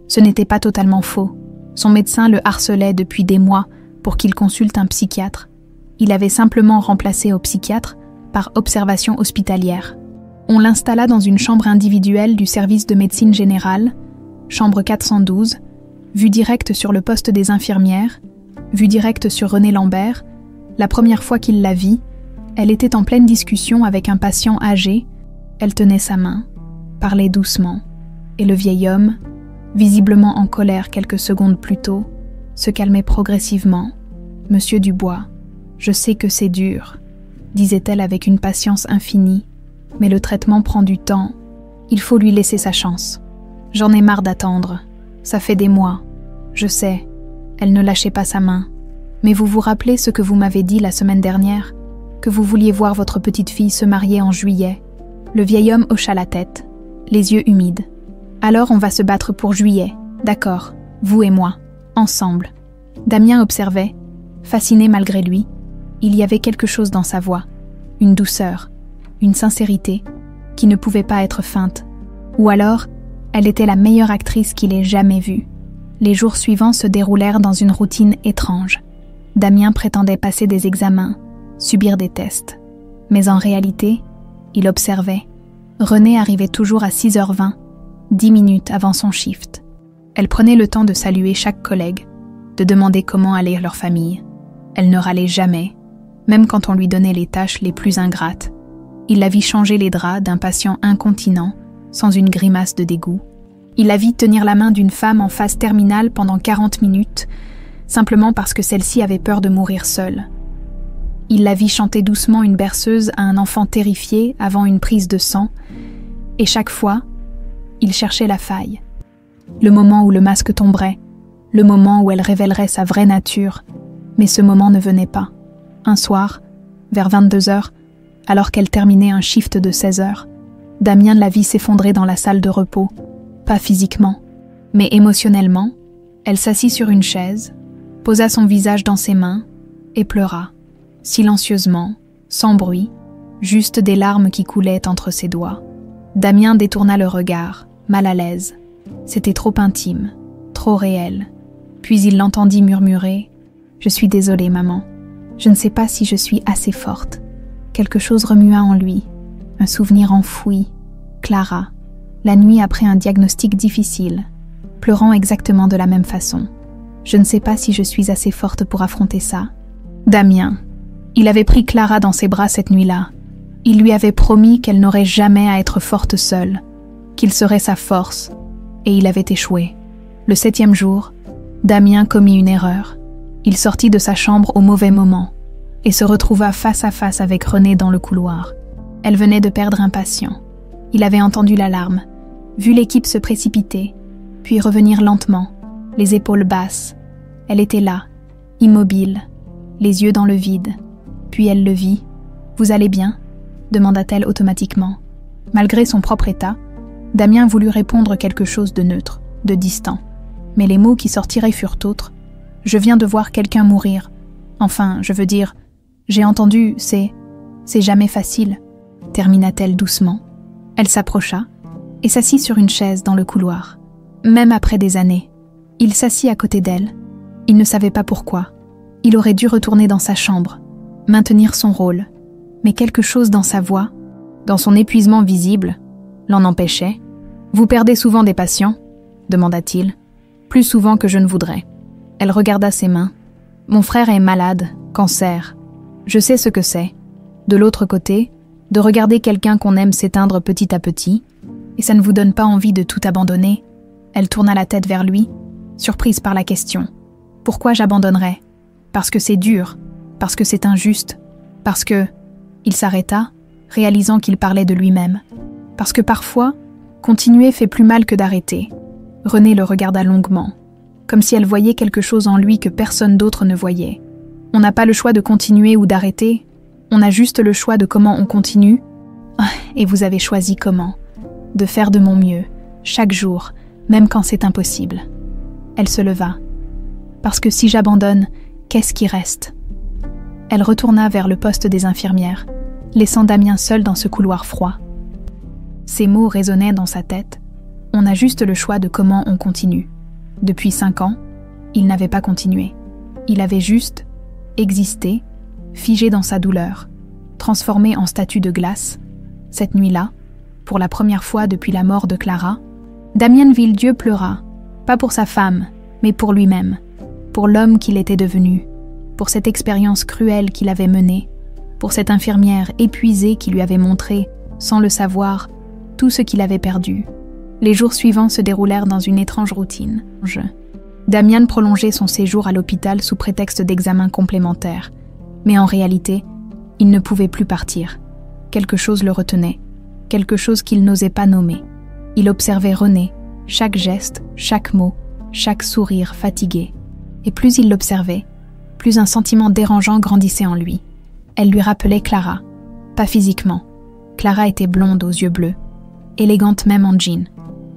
Ce n'était pas totalement faux. Son médecin le harcelait depuis des mois pour qu'il consulte un psychiatre. Il avait simplement remplacé au psychiatre par observation hospitalière. On l'installa dans une chambre individuelle du service de médecine générale, chambre 412, vue directe sur le poste des infirmières, vue directe sur René Lambert. La première fois qu'il la vit, elle était en pleine discussion avec un patient âgé. Elle tenait sa main, parlait doucement, et le vieil homme, visiblement en colère quelques secondes plus tôt, se calmait progressivement. « Monsieur Dubois, je sais que c'est dur, » disait-elle avec une patience infinie, « mais le traitement prend du temps. Il faut lui laisser sa chance. J'en ai marre d'attendre. Ça fait des mois. Je sais. » Elle ne lâchait pas sa main. « Mais vous vous rappelez ce que vous m'avez dit la semaine dernière, que vous vouliez voir votre petite fille se marier en juillet. » Le vieil homme hocha la tête, les yeux humides. « Alors on va se battre pour juillet, d'accord, vous et moi, ensemble. » Damien observait, fasciné malgré lui. Il y avait quelque chose dans sa voix, une douceur, une sincérité, qui ne pouvait pas être feinte. Ou alors, elle était la meilleure actrice qu'il ait jamais vue. Les jours suivants se déroulèrent dans une routine étrange. Damien prétendait passer des examens, subir des tests. Mais en réalité, il observait. René arrivait toujours à 6h20, 10 minutes avant son shift. Elle prenait le temps de saluer chaque collègue, de demander comment allait leur famille. Elle ne râlait jamais, même quand on lui donnait les tâches les plus ingrates. Il la vit changer les draps d'un patient incontinent, sans une grimace de dégoût. Il la vit tenir la main d'une femme en phase terminale pendant 40 minutes, simplement parce que celle-ci avait peur de mourir seule. Il la vit chanter doucement une berceuse à un enfant terrifié avant une prise de sang, et chaque fois, il cherchait la faille. Le moment où le masque tomberait, le moment où elle révélerait sa vraie nature, mais ce moment ne venait pas. Un soir, vers 22h, alors qu'elle terminait un shift de 16h, Damien la vit s'effondrer dans la salle de repos, pas physiquement, mais émotionnellement. Elle s'assit sur une chaise, posa son visage dans ses mains et pleura, silencieusement, sans bruit, juste des larmes qui coulaient entre ses doigts. Damien détourna le regard, mal à l'aise. C'était trop intime, trop réel. Puis il l'entendit murmurer « Je suis désolée, maman. Je ne sais pas si je suis assez forte. » Quelque chose remua en lui. Un souvenir enfoui. Clara, la nuit après un diagnostic difficile, pleurant exactement de la même façon. Je ne sais pas si je suis assez forte pour affronter ça. Damien. Il avait pris Clara dans ses bras cette nuit-là. Il lui avait promis qu'elle n'aurait jamais à être forte seule, qu'il serait sa force, et il avait échoué. Le 7e jour, Damien commit une erreur. Il sortit de sa chambre au mauvais moment et se retrouva face à face avec Renée dans le couloir. Elle venait de perdre un patient. Il avait entendu l'alarme, vu l'équipe se précipiter, puis revenir lentement, les épaules basses. Elle était là, immobile, les yeux dans le vide. Puis elle le vit. « Vous allez bien ?» demanda-t-elle automatiquement. Malgré son propre état, Damien voulut répondre quelque chose de neutre, de distant. Mais les mots qui sortiraient furent autres. « Je viens de voir quelqu'un mourir. Enfin, je veux dire, j'ai entendu, c'est jamais facile. » termina-t-elle doucement. Elle s'approcha et s'assit sur une chaise dans le couloir. Même après des années, il s'assit à côté d'elle. Il ne savait pas pourquoi. Il aurait dû retourner dans sa chambre, maintenir son rôle. Mais quelque chose dans sa voix, dans son épuisement visible, l'en empêchait. « Vous perdez souvent des patients ?» demanda-t-il. « Plus souvent que je ne voudrais. » Elle regarda ses mains. « Mon frère est malade, cancer. Je sais ce que c'est. De l'autre côté, de regarder quelqu'un qu'on aime s'éteindre petit à petit, et ça ne vous donne pas envie de tout abandonner ?» Elle tourna la tête vers lui, surprise par la question. « Pourquoi j'abandonnerais ? Parce que c'est dur, parce que c'est injuste, parce que... » Il s'arrêta, réalisant qu'il parlait de lui-même. Parce que parfois, continuer fait plus mal que d'arrêter. Renée le regarda longuement, comme si elle voyait quelque chose en lui que personne d'autre ne voyait. On n'a pas le choix de continuer ou d'arrêter, on a juste le choix de comment on continue. Et vous avez choisi comment ? De faire de mon mieux, chaque jour, même quand c'est impossible. Elle se leva. Parce que si j'abandonne, qu'est-ce qui reste ? Elle retourna vers le poste des infirmières, laissant Damien seul dans ce couloir froid. Ces mots résonnaient dans sa tête. On a juste le choix de comment on continue. Depuis 5 ans, il n'avait pas continué. Il avait juste existé, figé dans sa douleur, transformé en statue de glace. Cette nuit-là, pour la première fois depuis la mort de Clara, Damien Villedieu pleura, pas pour sa femme, mais pour lui-même, pour l'homme qu'il était devenu, pour cette expérience cruelle qu'il avait menée, pour cette infirmière épuisée qui lui avait montré, sans le savoir, tout ce qu'il avait perdu. Les jours suivants se déroulèrent dans une étrange routine. Damien prolongeait son séjour à l'hôpital sous prétexte d'examens complémentaires, mais en réalité, il ne pouvait plus partir. Quelque chose le retenait, quelque chose qu'il n'osait pas nommer. Il observait Renée, chaque geste, chaque mot, chaque sourire fatigué. Et plus il l'observait, plus un sentiment dérangeant grandissait en lui. Elle lui rappelait Clara, pas physiquement. Clara était blonde aux yeux bleus, élégante même en jean.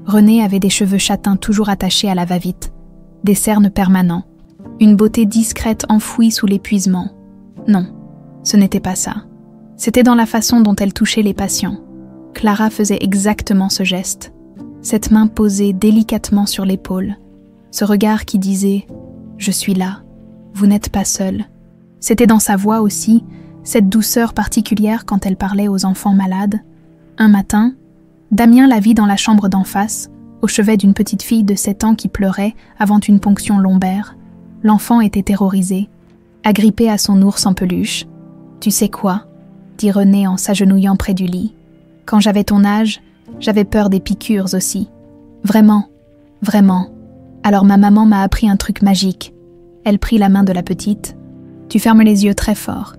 Renée avait des cheveux châtains toujours attachés à la va-vite, des cernes permanents, une beauté discrète enfouie sous l'épuisement. Non, ce n'était pas ça. C'était dans la façon dont elle touchait les patients. Clara faisait exactement ce geste, cette main posée délicatement sur l'épaule, ce regard qui disait « Je suis là ». Vous n'êtes pas seul. C'était dans sa voix aussi, cette douceur particulière quand elle parlait aux enfants malades. Un matin, Damien la vit dans la chambre d'en face, au chevet d'une petite fille de 7 ans qui pleurait avant une ponction lombaire. L'enfant était terrorisé, agrippé à son ours en peluche. « Tu sais quoi ?» dit Renée en s'agenouillant près du lit. « Quand j'avais ton âge, j'avais peur des piqûres aussi. Vraiment, vraiment. Alors ma maman m'a appris un truc magique. » Elle prit la main de la petite. « Tu fermes les yeux très fort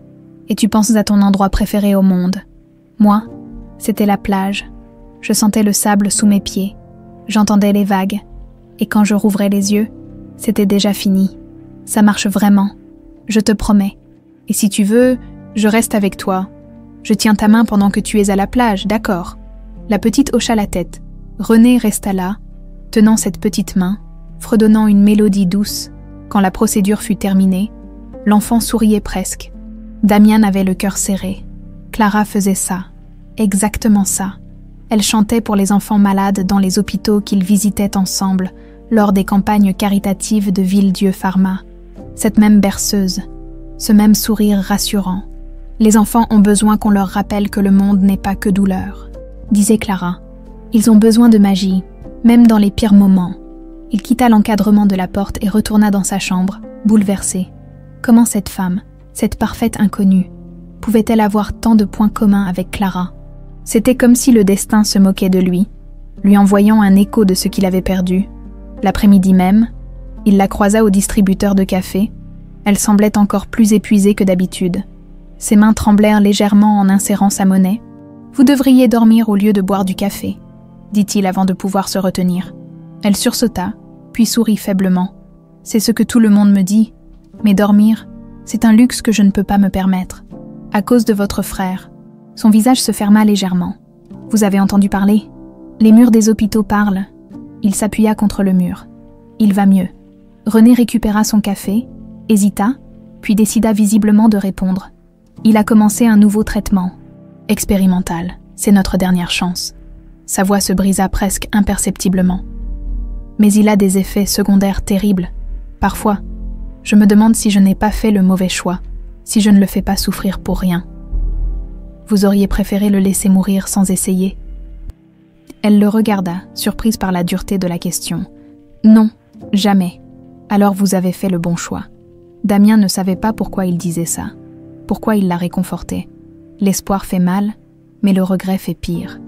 et tu penses à ton endroit préféré au monde. Moi, c'était la plage. Je sentais le sable sous mes pieds. J'entendais les vagues. Et quand je rouvrais les yeux, c'était déjà fini. Ça marche vraiment. Je te promets. Et si tu veux, je reste avec toi. Je tiens ta main pendant que tu es à la plage, d'accord ?» La petite hocha la tête. Renée resta là, tenant cette petite main, fredonnant une mélodie douce. Quand la procédure fut terminée, l'enfant souriait presque. Damien avait le cœur serré. Clara faisait ça, exactement ça. Elle chantait pour les enfants malades dans les hôpitaux qu'ils visitaient ensemble lors des campagnes caritatives de Villedieu Pharma. Cette même berceuse, ce même sourire rassurant. Les enfants ont besoin qu'on leur rappelle que le monde n'est pas que douleur, disait Clara. Ils ont besoin de magie, même dans les pires moments. Il quitta l'encadrement de la porte et retourna dans sa chambre, bouleversé. Comment cette femme, cette parfaite inconnue, pouvait-elle avoir tant de points communs avec Clara? C'était comme si le destin se moquait de lui, lui envoyant un écho de ce qu'il avait perdu. L'après-midi même, il la croisa au distributeur de café. Elle semblait encore plus épuisée que d'habitude. Ses mains tremblèrent légèrement en insérant sa monnaie. « Vous devriez dormir au lieu de boire du café », dit-il avant de pouvoir se retenir. Elle sursauta, puis sourit faiblement. « C'est ce que tout le monde me dit, mais dormir, c'est un luxe que je ne peux pas me permettre. À cause de votre frère. » Son visage se ferma légèrement. « Vous avez entendu parler? Les murs des hôpitaux parlent. » Il s'appuya contre le mur. « Il va mieux. » René récupéra son café, hésita, puis décida visiblement de répondre. « Il a commencé un nouveau traitement. Expérimental. C'est notre dernière chance. » Sa voix se brisa presque imperceptiblement. « Mais il a des effets secondaires terribles. Parfois, je me demande si je n'ai pas fait le mauvais choix, si je ne le fais pas souffrir pour rien. Vous auriez préféré le laisser mourir sans essayer ?» Elle le regarda, surprise par la dureté de la question. « Non, jamais. Alors vous avez fait le bon choix. » Damien ne savait pas pourquoi il disait ça, pourquoi il la réconfortait. L'espoir fait mal, mais le regret fait pire.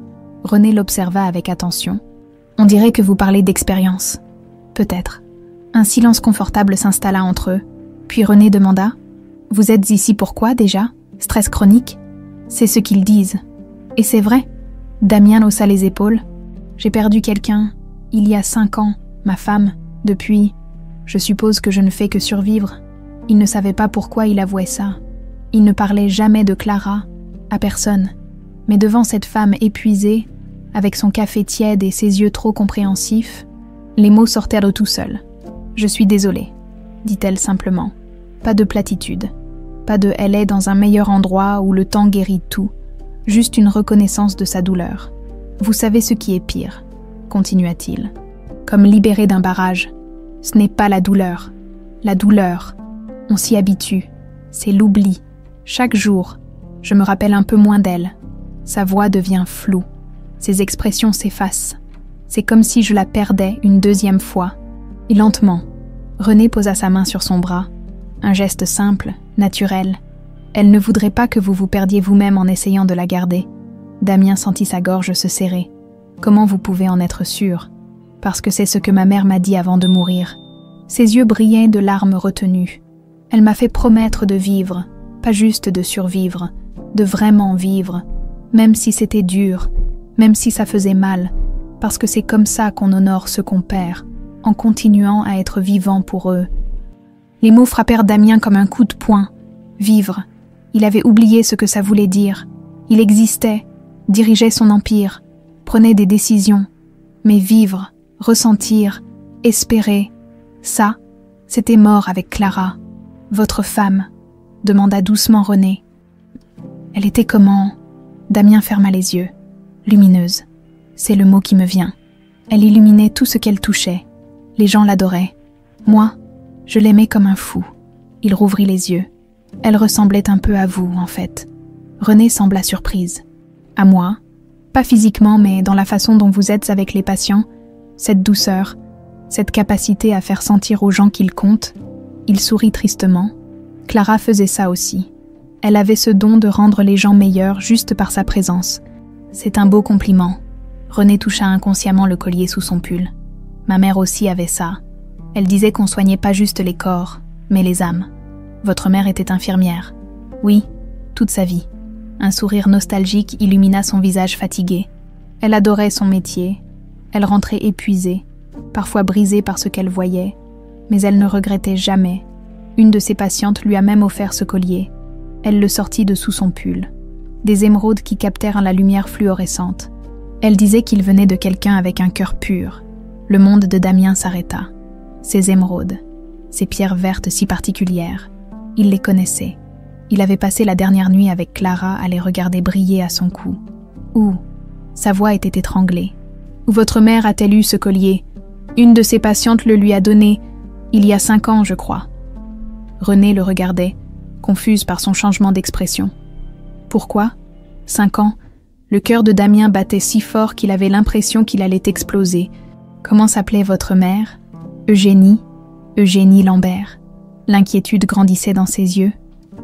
René l'observa avec attention. « On dirait que vous parlez d'expérience. » « Peut-être. » Un silence confortable s'installa entre eux, puis René demanda « Vous êtes ici pourquoi déjà? Stress chronique ?» C'est ce qu'ils disent. Et c'est vrai. Damien haussa les épaules. « J'ai perdu quelqu'un, il y a 5 ans, ma femme. Depuis, je suppose que je ne fais que survivre. » Il ne savait pas pourquoi il avouait ça. Il ne parlait jamais de Clara, à personne. Mais devant cette femme épuisée, avec son café tiède et ses yeux trop compréhensifs, les mots sortirent de tout seuls. « Je suis désolée, » dit-elle simplement. Pas de platitude. Pas de « elle est dans un meilleur endroit où le temps guérit tout », juste une reconnaissance de sa douleur. « Vous savez ce qui est pire », continua-t-il. « Comme libéré d'un barrage. Ce n'est pas la douleur. La douleur, on s'y habitue. C'est l'oubli. Chaque jour, je me rappelle un peu moins d'elle. Sa voix devient floue. Ses expressions s'effacent. C'est comme si je la perdais une deuxième fois. » Et lentement, René posa sa main sur son bras. Un geste simple, naturel. Elle ne voudrait pas que vous vous perdiez vous-même en essayant de la garder. Damien sentit sa gorge se serrer. Comment vous pouvez en être sûr? Parce que c'est ce que ma mère m'a dit avant de mourir. Ses yeux brillaient de larmes retenues. Elle m'a fait promettre de vivre, pas juste de survivre, de vraiment vivre, même si c'était dur, même si ça faisait mal, parce que c'est comme ça qu'on honore ce qu'on perd, en continuant à être vivant pour eux. Les mots frappèrent Damien comme un coup de poing. Vivre. Il avait oublié ce que ça voulait dire. Il existait, dirigeait son empire, prenait des décisions. Mais vivre, ressentir, espérer, ça, c'était mort avec Clara. « Votre femme ?» demanda doucement René. « Elle était comment ?» Damien ferma les yeux. « Lumineuse. C'est le mot qui me vient. Elle illuminait tout ce qu'elle touchait. Les gens l'adoraient. Moi, je l'aimais comme un fou. » Il rouvrit les yeux. « Elle ressemblait un peu à vous, en fait. » René sembla surprise. « À moi? Pas physiquement, mais dans la façon dont vous êtes avec les patients. Cette douceur, cette capacité à faire sentir aux gens qu'ils comptent. » Il sourit tristement. Clara faisait ça aussi. Elle avait ce don de rendre les gens meilleurs juste par sa présence. C'est un beau compliment. René toucha inconsciemment le collier sous son pull. Ma mère aussi avait ça. Elle disait qu'on soignait pas juste les corps, mais les âmes. Votre mère était infirmière. Oui, toute sa vie. Un sourire nostalgique illumina son visage fatigué. Elle adorait son métier. Elle rentrait épuisée, parfois brisée par ce qu'elle voyait, mais elle ne regrettait jamais. Une de ses patientes lui a même offert ce collier. Elle le sortit de sous son pull. Des émeraudes qui captèrent la lumière fluorescente. Elle disait qu'il venait de quelqu'un avec un cœur pur. Le monde de Damien s'arrêta. Ces émeraudes, ces pierres vertes si particulières, il les connaissait. Il avait passé la dernière nuit avec Clara à les regarder briller à son cou. Où? Sa voix était étranglée. Où votre mère a-t-elle eu ce collier? Une de ses patientes le lui a donné, il y a 5 ans, je crois. René le regardait, confuse par son changement d'expression. Pourquoi? 5 ans. Le cœur de Damien battait si fort qu'il avait l'impression qu'il allait exploser. Comment s'appelait votre mère? Eugénie. Eugénie Lambert. L'inquiétude grandissait dans ses yeux.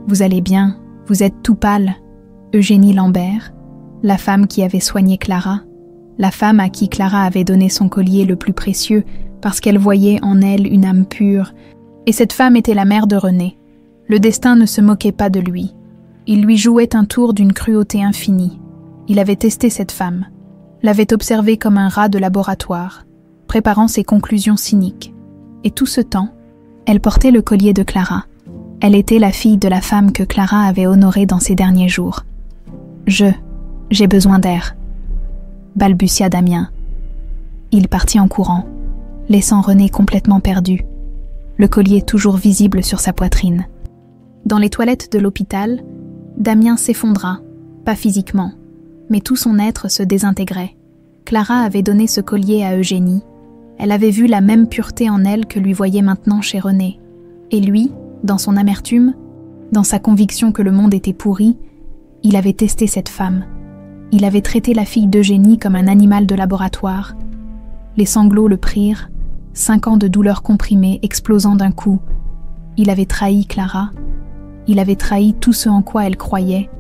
Vous allez bien, vous êtes tout pâle. Eugénie Lambert, la femme qui avait soigné Clara, la femme à qui Clara avait donné son collier le plus précieux parce qu'elle voyait en elle une âme pure. Et cette femme était la mère de René. Le destin ne se moquait pas de lui. Il lui jouait un tour d'une cruauté infinie. Il avait testé cette femme, l'avait observée comme un rat de laboratoire, préparant ses conclusions cyniques. Et tout ce temps, elle portait le collier de Clara. Elle était la fille de la femme que Clara avait honorée dans ses derniers jours. J'ai besoin d'air, balbutia Damien. Il partit en courant, laissant René complètement perdu, le collier toujours visible sur sa poitrine. Dans les toilettes de l'hôpital, Damien s'effondra, pas physiquement, mais tout son être se désintégrait. Clara avait donné ce collier à Eugénie. Elle avait vu la même pureté en elle que lui voyait maintenant chez René. Et lui, dans son amertume, dans sa conviction que le monde était pourri, il avait testé cette femme. Il avait traité la fille d'Eugénie comme un animal de laboratoire. Les sanglots le prirent, 5 ans de douleur comprimée explosant d'un coup. Il avait trahi Clara. Il avait trahi tout ce en quoi elle croyait.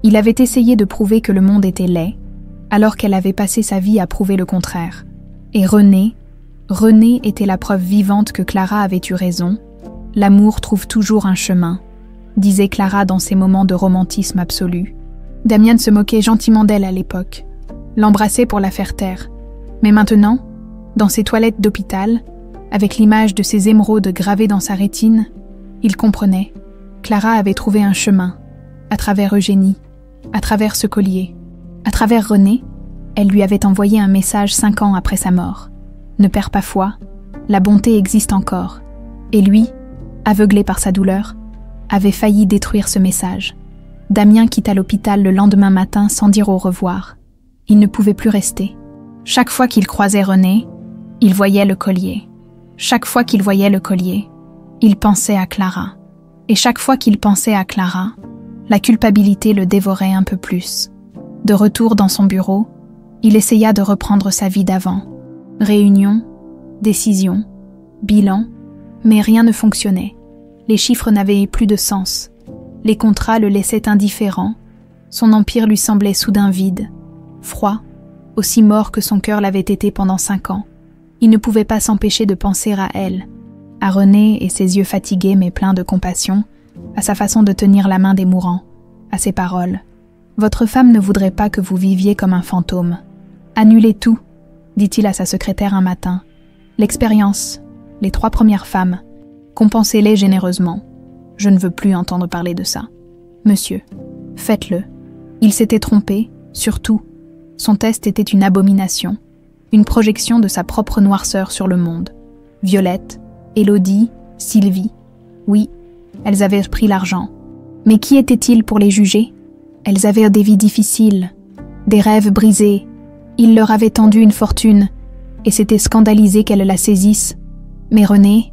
Il avait essayé de prouver que le monde était laid, alors qu'elle avait passé sa vie à prouver le contraire. Et René était la preuve vivante que Clara avait eu raison. L'amour trouve toujours un chemin, disait Clara dans ses moments de romantisme absolu. Damien se moquait gentiment d'elle à l'époque, l'embrassait pour la faire taire. Mais maintenant, dans ses toilettes d'hôpital, avec l'image de ses émeraudes gravées dans sa rétine, il comprenait. Clara avait trouvé un chemin, à travers Eugénie, à travers ce collier. À travers René, elle lui avait envoyé un message 5 ans après sa mort. Ne perds pas foi, la bonté existe encore. Et lui, aveuglé par sa douleur, avait failli détruire ce message. Damien quitta l'hôpital le lendemain matin sans dire au revoir. Il ne pouvait plus rester. Chaque fois qu'il croisait René, il voyait le collier. Chaque fois qu'il voyait le collier, il pensait à Clara. Et chaque fois qu'il pensait à Clara, la culpabilité le dévorait un peu plus. De retour dans son bureau, il essaya de reprendre sa vie d'avant. Réunion, décision, bilan, mais rien ne fonctionnait. Les chiffres n'avaient plus de sens. Les contrats le laissaient indifférent. Son empire lui semblait soudain vide, froid, aussi mort que son cœur l'avait été pendant 5 ans. Il ne pouvait pas s'empêcher de penser à elle, à René et ses yeux fatigués mais pleins de compassion, à sa façon de tenir la main des mourants, à ses paroles. « Votre femme ne voudrait pas que vous viviez comme un fantôme. Annulez tout, dit-il à sa secrétaire un matin. L'expérience, les 3 premières femmes, compensez-les généreusement. Je ne veux plus entendre parler de ça. Monsieur, faites-le. » Il s'était trompé, surtout. Son test était une abomination, une projection de sa propre noirceur sur le monde. Violette, Élodie, Sylvie. Oui, elles avaient pris l'argent. Mais qui étaient-ils pour les juger? Elles avaient des vies difficiles, des rêves brisés. Il leur avait tendu une fortune, et s'était scandalisé qu'elle la saisisse. Mais René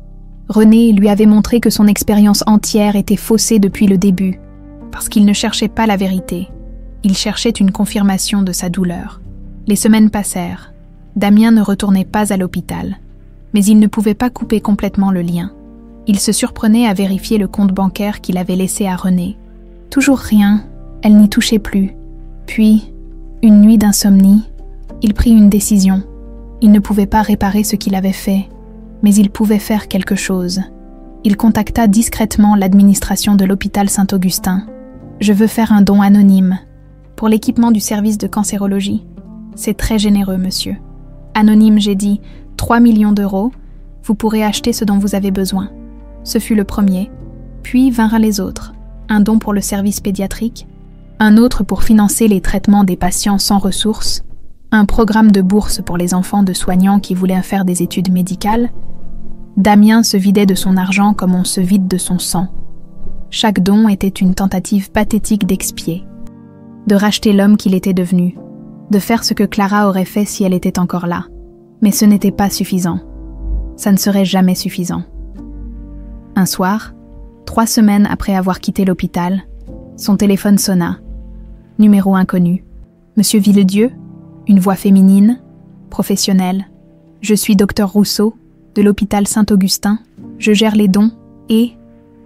lui avait montré que son expérience entière était faussée depuis le début, parce qu'il ne cherchait pas la vérité. Il cherchait une confirmation de sa douleur. Les semaines passèrent. Damien ne retournait pas à l'hôpital, mais il ne pouvait pas couper complètement le lien. Il se surprenait à vérifier le compte bancaire qu'il avait laissé à René. Toujours rien, elle n'y touchait plus. Puis, une nuit d'insomnie, il prit une décision. Il ne pouvait pas réparer ce qu'il avait fait, mais il pouvait faire quelque chose. Il contacta discrètement l'administration de l'hôpital Saint-Augustin. « Je veux faire un don anonyme pour l'équipement du service de cancérologie. C'est très généreux, monsieur. Anonyme, j'ai dit, 3 millions d'euros. Vous pourrez acheter ce dont vous avez besoin. » Ce fut le premier. Puis vinrent les autres. Un don pour le service pédiatrique, un autre pour financer les traitements des patients sans ressources, un programme de bourse pour les enfants de soignants qui voulaient faire des études médicales. Damien se vidait de son argent comme on se vide de son sang. Chaque don était une tentative pathétique d'expier, de racheter l'homme qu'il était devenu, de faire ce que Clara aurait fait si elle était encore là. Mais ce n'était pas suffisant. Ça ne serait jamais suffisant. Un soir, 3 semaines après avoir quitté l'hôpital, son téléphone sonna. Numéro inconnu. Monsieur Villedieu, une voix féminine, professionnelle. Je suis docteur Rousseau, de l'hôpital Saint-Augustin. Je gère les dons et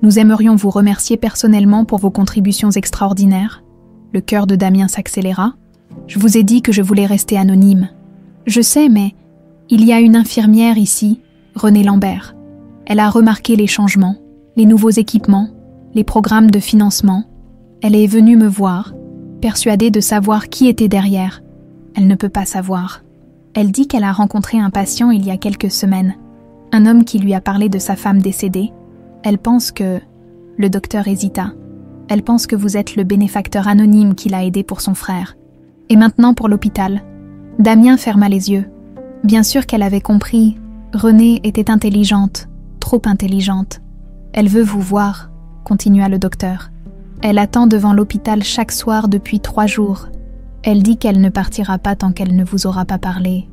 nous aimerions vous remercier personnellement pour vos contributions extraordinaires. Le cœur de Damien s'accéléra. Je vous ai dit que je voulais rester anonyme. Je sais, mais il y a une infirmière ici, Renée Lambert. Elle a remarqué les changements, les nouveaux équipements, les programmes de financement. Elle est venue me voir, persuadée de savoir qui était derrière. Elle ne peut pas savoir. Elle dit qu'elle a rencontré un patient il y a quelques semaines, un homme qui lui a parlé de sa femme décédée. Elle pense que... Le docteur hésita. Elle pense que vous êtes le bénéfacteur anonyme qui l'a aidé pour son frère. Et maintenant pour l'hôpital. Damien ferma les yeux. Bien sûr qu'elle avait compris. Renée était intelligente, trop intelligente. Elle veut vous voir, continua le docteur. Elle attend devant l'hôpital chaque soir depuis 3 jours. Elle dit qu'elle ne partira pas tant qu'elle ne vous aura pas parlé.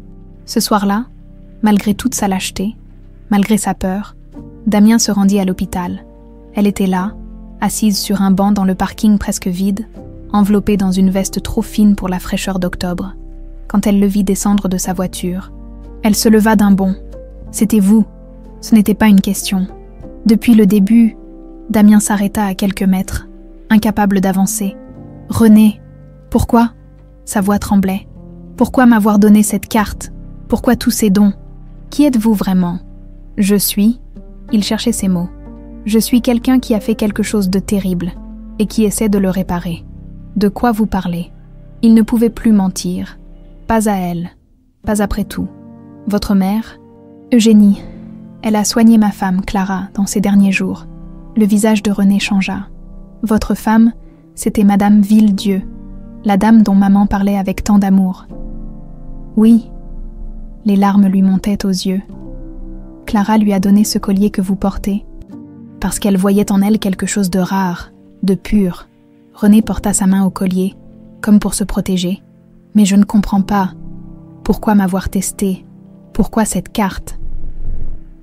Ce soir-là, malgré toute sa lâcheté, malgré sa peur, Damien se rendit à l'hôpital. Elle était là, assise sur un banc dans le parking presque vide, enveloppée dans une veste trop fine pour la fraîcheur d'octobre. Quand elle le vit descendre de sa voiture, elle se leva d'un bond. C'était vous, ce n'était pas une question. Depuis le début, Damien s'arrêta à quelques mètres, incapable d'avancer. « Renée, pourquoi ?» Sa voix tremblait. « Pourquoi m'avoir donné cette carte? Pourquoi tous ces dons? Qui êtes-vous vraiment ?»« Je suis... » Il cherchait ses mots. « Je suis quelqu'un qui a fait quelque chose de terrible et qui essaie de le réparer. De quoi vous parlez? » Il ne pouvait plus mentir. Pas à elle, pas après tout. Votre mère, Eugénie, elle a soigné ma femme, Clara, dans ces derniers jours. Le visage de Renée changea. Votre femme, c'était Madame Villedieu, la dame dont maman parlait avec tant d'amour. Oui, les larmes lui montaient aux yeux. Clara lui a donné ce collier que vous portez, parce qu'elle voyait en elle quelque chose de rare, de pur. Renée porta sa main au collier, comme pour se protéger. Mais je ne comprends pas. Pourquoi m'avoir testé? Pourquoi cette carte?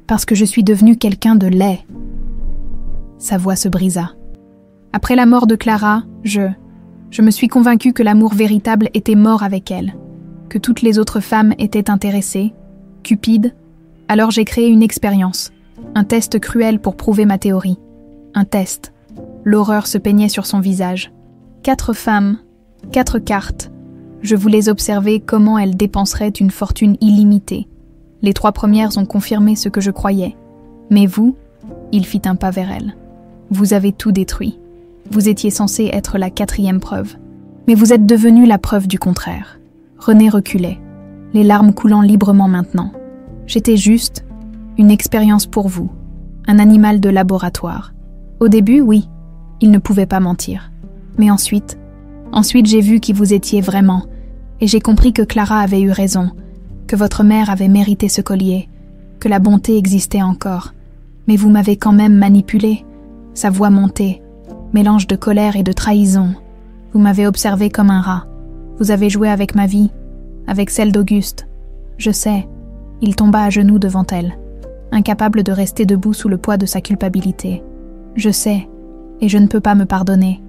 Parce que je suis devenue quelqu'un de laid. Sa voix se brisa. Après la mort de Clara, je me suis convaincue que l'amour véritable était mort avec elle, que toutes les autres femmes étaient intéressées, cupides. Alors j'ai créé une expérience, un test cruel pour prouver ma théorie. Un test. L'horreur se peignait sur son visage. 4 femmes, 4 cartes. Je voulais observer comment elles dépenseraient une fortune illimitée. Les 3 premières ont confirmé ce que je croyais. Mais vous, il fit un pas vers elle. Vous avez tout détruit. Vous étiez censé être la 4e preuve. Mais vous êtes devenue la preuve du contraire. Renée reculait, les larmes coulant librement maintenant. J'étais juste une expérience pour vous, un animal de laboratoire. Au début, oui, il ne pouvait pas mentir. Mais ensuite j'ai vu qui vous étiez vraiment, et j'ai compris que Clara avait eu raison, que votre mère avait mérité ce collier, que la bonté existait encore. Mais vous m'avez quand même manipulé. Sa voix montait, mélange de colère et de trahison. Vous m'avez observé comme un rat. Vous avez joué avec ma vie, avec celle d'Auguste. Je sais. Il tomba à genoux devant elle, incapable de rester debout sous le poids de sa culpabilité. Je sais, et je ne peux pas me pardonner.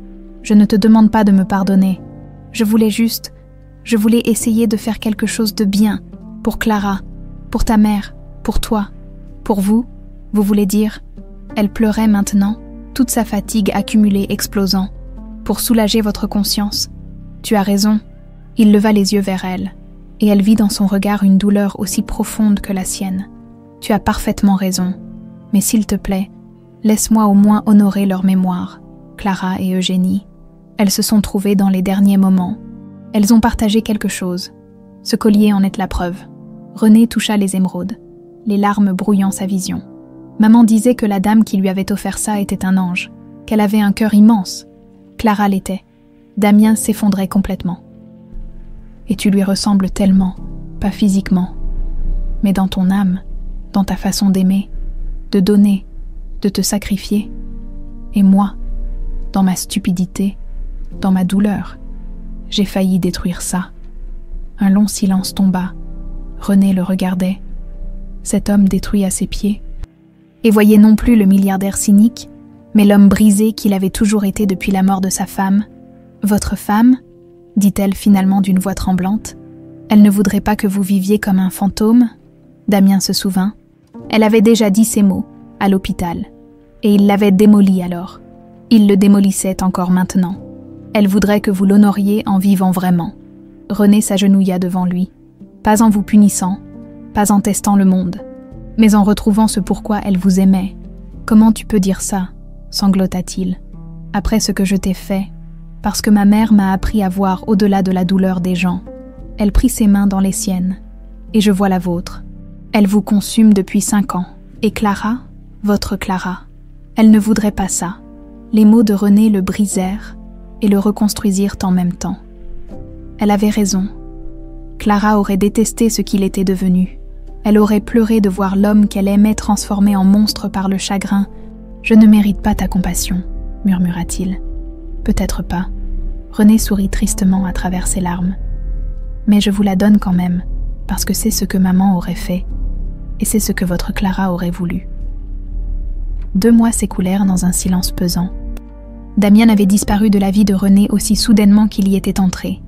Je ne te demande pas de me pardonner. Je voulais essayer de faire quelque chose de bien, pour Clara, pour ta mère, pour toi, pour vous, vous voulez dire. Elle pleurait maintenant, toute sa fatigue accumulée explosant. Pour soulager votre conscience. Tu as raison. Il leva les yeux vers elle, et elle vit dans son regard une douleur aussi profonde que la sienne. Tu as parfaitement raison, mais s'il te plaît, laisse-moi au moins honorer leur mémoire, Clara et Eugénie. Elles se sont trouvées dans les derniers moments. Elles ont partagé quelque chose. Ce collier en est la preuve. Renée toucha les émeraudes, les larmes brouillant sa vision. Maman disait que la dame qui lui avait offert ça était un ange, qu'elle avait un cœur immense. Clara l'était. Damien s'effondrait complètement. Et tu lui ressembles tellement, pas physiquement, mais dans ton âme, dans ta façon d'aimer, de donner, de te sacrifier. Et moi, dans ma stupidité, dans ma douleur, j'ai failli détruire ça. Un long silence tomba. Renée le regardait. Cet homme détruit à ses pieds. Et voyait non plus le milliardaire cynique, mais l'homme brisé qu'il avait toujours été depuis la mort de sa femme. Votre femme, dit-elle finalement d'une voix tremblante. Elle ne voudrait pas que vous viviez comme un fantôme ? Damien se souvint. Elle avait déjà dit ces mots, à l'hôpital. Et il l'avait démoli alors. Il le démolissait encore maintenant. Elle voudrait que vous l'honoriez en vivant vraiment. René s'agenouilla devant lui. Pas en vous punissant, pas en testant le monde, mais en retrouvant ce pourquoi elle vous aimait. « Comment tu peux dire ça ?» sanglota-t-il. « Après ce que je t'ai fait, parce que ma mère m'a appris à voir au-delà de la douleur des gens. » Elle prit ses mains dans les siennes. « Et je vois la vôtre. Elle vous consume depuis 5 ans. Et Clara, votre Clara, elle ne voudrait pas ça. » Les mots de René le brisèrent et le reconstruisirent en même temps. Elle avait raison. Clara aurait détesté ce qu'il était devenu. Elle aurait pleuré de voir l'homme qu'elle aimait transformé en monstre par le chagrin. « Je ne mérite pas ta compassion, » murmura-t-il. « Peut-être pas. » René sourit tristement à travers ses larmes. « Mais je vous la donne quand même, parce que c'est ce que maman aurait fait, et c'est ce que votre Clara aurait voulu. » 2 mois s'écoulèrent dans un silence pesant. Damien avait disparu de la vie de René aussi soudainement qu'il y était entré.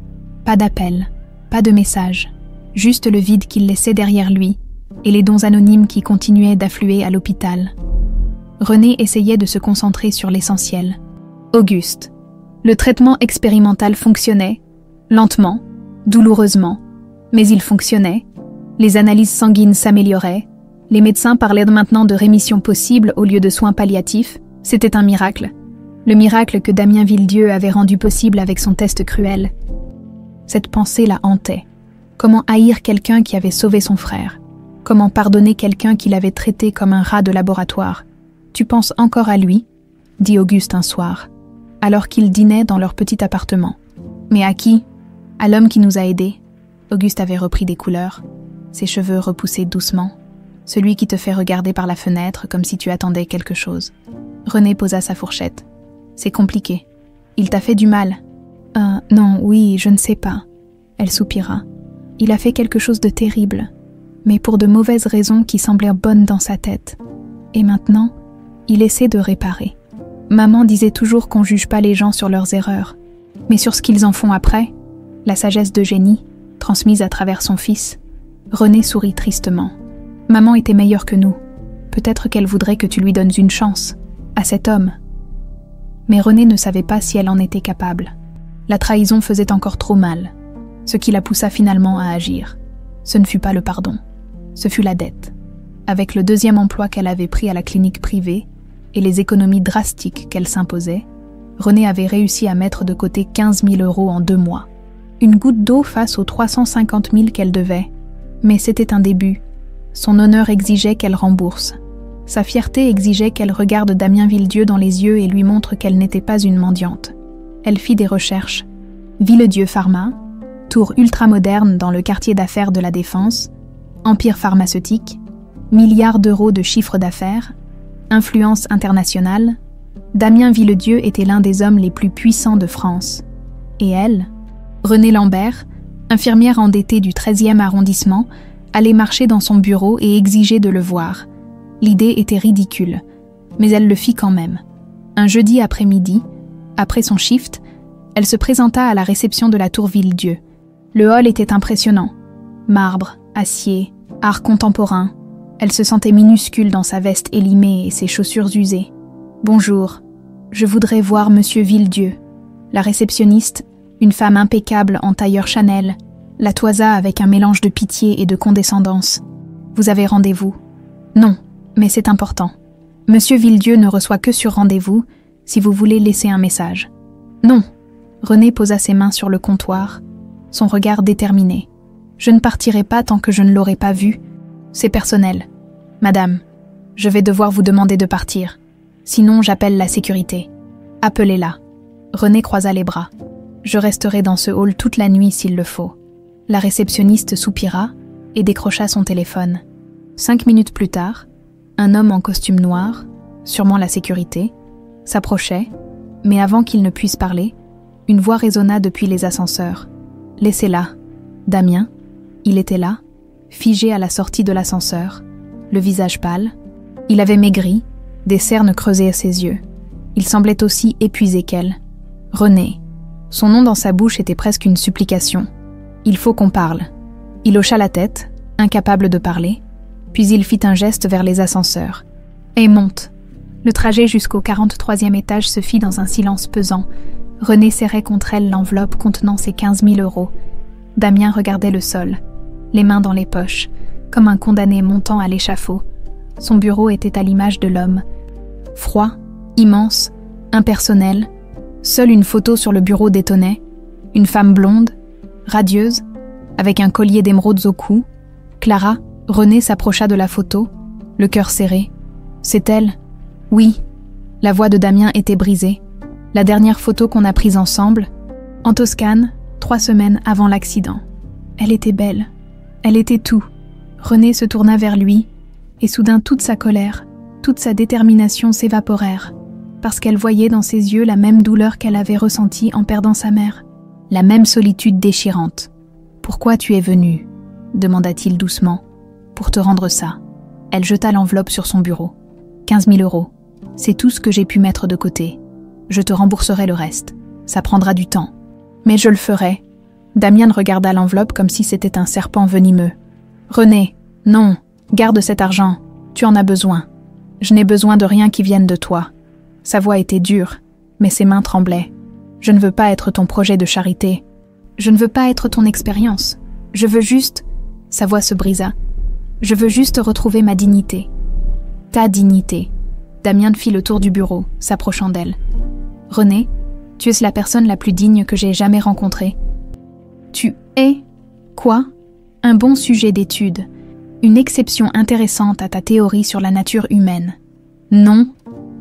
Pas d'appel, pas de message, juste le vide qu'il laissait derrière lui et les dons anonymes qui continuaient d'affluer à l'hôpital. René essayait de se concentrer sur l'essentiel. Auguste. Le traitement expérimental fonctionnait, lentement, douloureusement, mais il fonctionnait. Les analyses sanguines s'amélioraient. Les médecins parlaient maintenant de rémission possible au lieu de soins palliatifs. C'était un miracle. Le miracle que Damien Villedieu avait rendu possible avec son test cruel. Cette pensée la hantait. Comment haïr quelqu'un qui avait sauvé son frère? Comment pardonner quelqu'un qui l'avait traité comme un rat de laboratoire? Tu penses encore à lui? Dit Auguste un soir, alors qu'ils dînaient dans leur petit appartement. Mais à qui? À l'homme qui nous a aidés. Auguste avait repris des couleurs, ses cheveux repoussés doucement. Celui qui te fait regarder par la fenêtre comme si tu attendais quelque chose. René posa sa fourchette. C'est compliqué. Il t'a fait du mal. Non, oui, je ne sais pas. Elle soupira. Il a fait quelque chose de terrible, mais pour de mauvaises raisons qui semblèrent bonnes dans sa tête. Et maintenant, il essaie de réparer. Maman disait toujours qu'on juge pas les gens sur leurs erreurs, mais sur ce qu'ils en font après, la sagesse d'Eugénie, transmise à travers son fils. René sourit tristement. Maman était meilleure que nous. Peut-être qu'elle voudrait que tu lui donnes une chance, à cet homme. Mais René ne savait pas si elle en était capable. La trahison faisait encore trop mal, ce qui la poussa finalement à agir. Ce ne fut pas le pardon, ce fut la dette. Avec le 2e emploi qu'elle avait pris à la clinique privée et les économies drastiques qu'elle s'imposait, René avait réussi à mettre de côté 15 000 € en 2 mois. Une goutte d'eau face aux 350 000 qu'elle devait. Mais c'était un début. Son honneur exigeait qu'elle rembourse. Sa fierté exigeait qu'elle regarde Damien Villedieu dans les yeux et lui montre qu'elle n'était pas une mendiante. Elle fit des recherches. Villedieu Pharma, tour ultramoderne dans le quartier d'affaires de la Défense, empire pharmaceutique, milliards d'euros de chiffre d'affaires, influence internationale. Damien Villedieu était l'un des hommes les plus puissants de France. Et elle, Renée Lambert, infirmière endettée du 13e arrondissement, allait marcher dans son bureau et exiger de le voir. L'idée était ridicule, mais elle le fit quand même. Un jeudi après-midi, après son shift, elle se présenta à la réception de la tour Villedieu. Le hall était impressionnant. Marbre, acier, art contemporain. Elle se sentait minuscule dans sa veste élimée et ses chaussures usées. « Bonjour, je voudrais voir Monsieur Villedieu. » La réceptionniste, une femme impeccable en tailleur Chanel, la toisa avec un mélange de pitié et de condescendance. « Vous avez rendez-vous ?»« Non, mais c'est important. Monsieur Villedieu ne reçoit que sur rendez-vous si vous voulez laisser un message. »« Non. » René posa ses mains sur le comptoir, son regard déterminé. « Je ne partirai pas tant que je ne l'aurai pas vu. C'est personnel. Madame, je vais devoir vous demander de partir. Sinon, j'appelle la sécurité. Appelez-la. » René croisa les bras. « Je resterai dans ce hall toute la nuit s'il le faut. » La réceptionniste soupira et décrocha son téléphone. 5 minutes plus tard, un homme en costume noir, sûrement la sécurité, s'approchait, mais avant qu'il ne puisse parler, une voix résonna depuis les ascenseurs. « Laissez-la. » Damien, il était là, figé à la sortie de l'ascenseur, le visage pâle. Il avait maigri, des cernes creusées à ses yeux. Il semblait aussi épuisé qu'elle. « René. » Son nom dans sa bouche était presque une supplication. « Il faut qu'on parle. » Il hocha la tête, incapable de parler, puis il fit un geste vers les ascenseurs. « Et monte !» Le trajet jusqu'au 43e étage se fit dans un silence pesant. René serrait contre elle l'enveloppe contenant ses 15 000 €. Damien regardait le sol, les mains dans les poches, comme un condamné montant à l'échafaud. Son bureau était à l'image de l'homme. Froid, immense, impersonnel. Seule une photo sur le bureau détonnait. Une femme blonde, radieuse, avec un collier d'émeraudes au cou. Clara, René s'approcha de la photo, le cœur serré. « C'est elle ?» ?»« Oui. » La voix de Damien était brisée. La dernière photo qu'on a prise ensemble, en Toscane, 3 semaines avant l'accident. Elle était belle. Elle était tout. René se tourna vers lui, et soudain toute sa colère, toute sa détermination s'évaporèrent, parce qu'elle voyait dans ses yeux la même douleur qu'elle avait ressentie en perdant sa mère, la même solitude déchirante. « Pourquoi tu es venue ?» demanda-t-il doucement. « Pour te rendre ça. » Elle jeta l'enveloppe sur son bureau. « 15 000 €. C'est tout ce que j'ai pu mettre de côté. Je te rembourserai le reste. Ça prendra du temps. Mais je le ferai. » Damien regarda l'enveloppe comme si c'était un serpent venimeux. « René, non, garde cet argent. Tu en as besoin. Je n'ai besoin de rien qui vienne de toi. » Sa voix était dure, mais ses mains tremblaient. « Je ne veux pas être ton projet de charité. Je ne veux pas être ton expérience. Je veux juste... » Sa voix se brisa. « Je veux juste retrouver ma dignité. Ta dignité. » Damien fit le tour du bureau, s'approchant d'elle. « René, tu es la personne la plus digne que j'ai jamais rencontrée. Tu es... quoi ? Un bon sujet d'étude. Une exception intéressante à ta théorie sur la nature humaine. Non,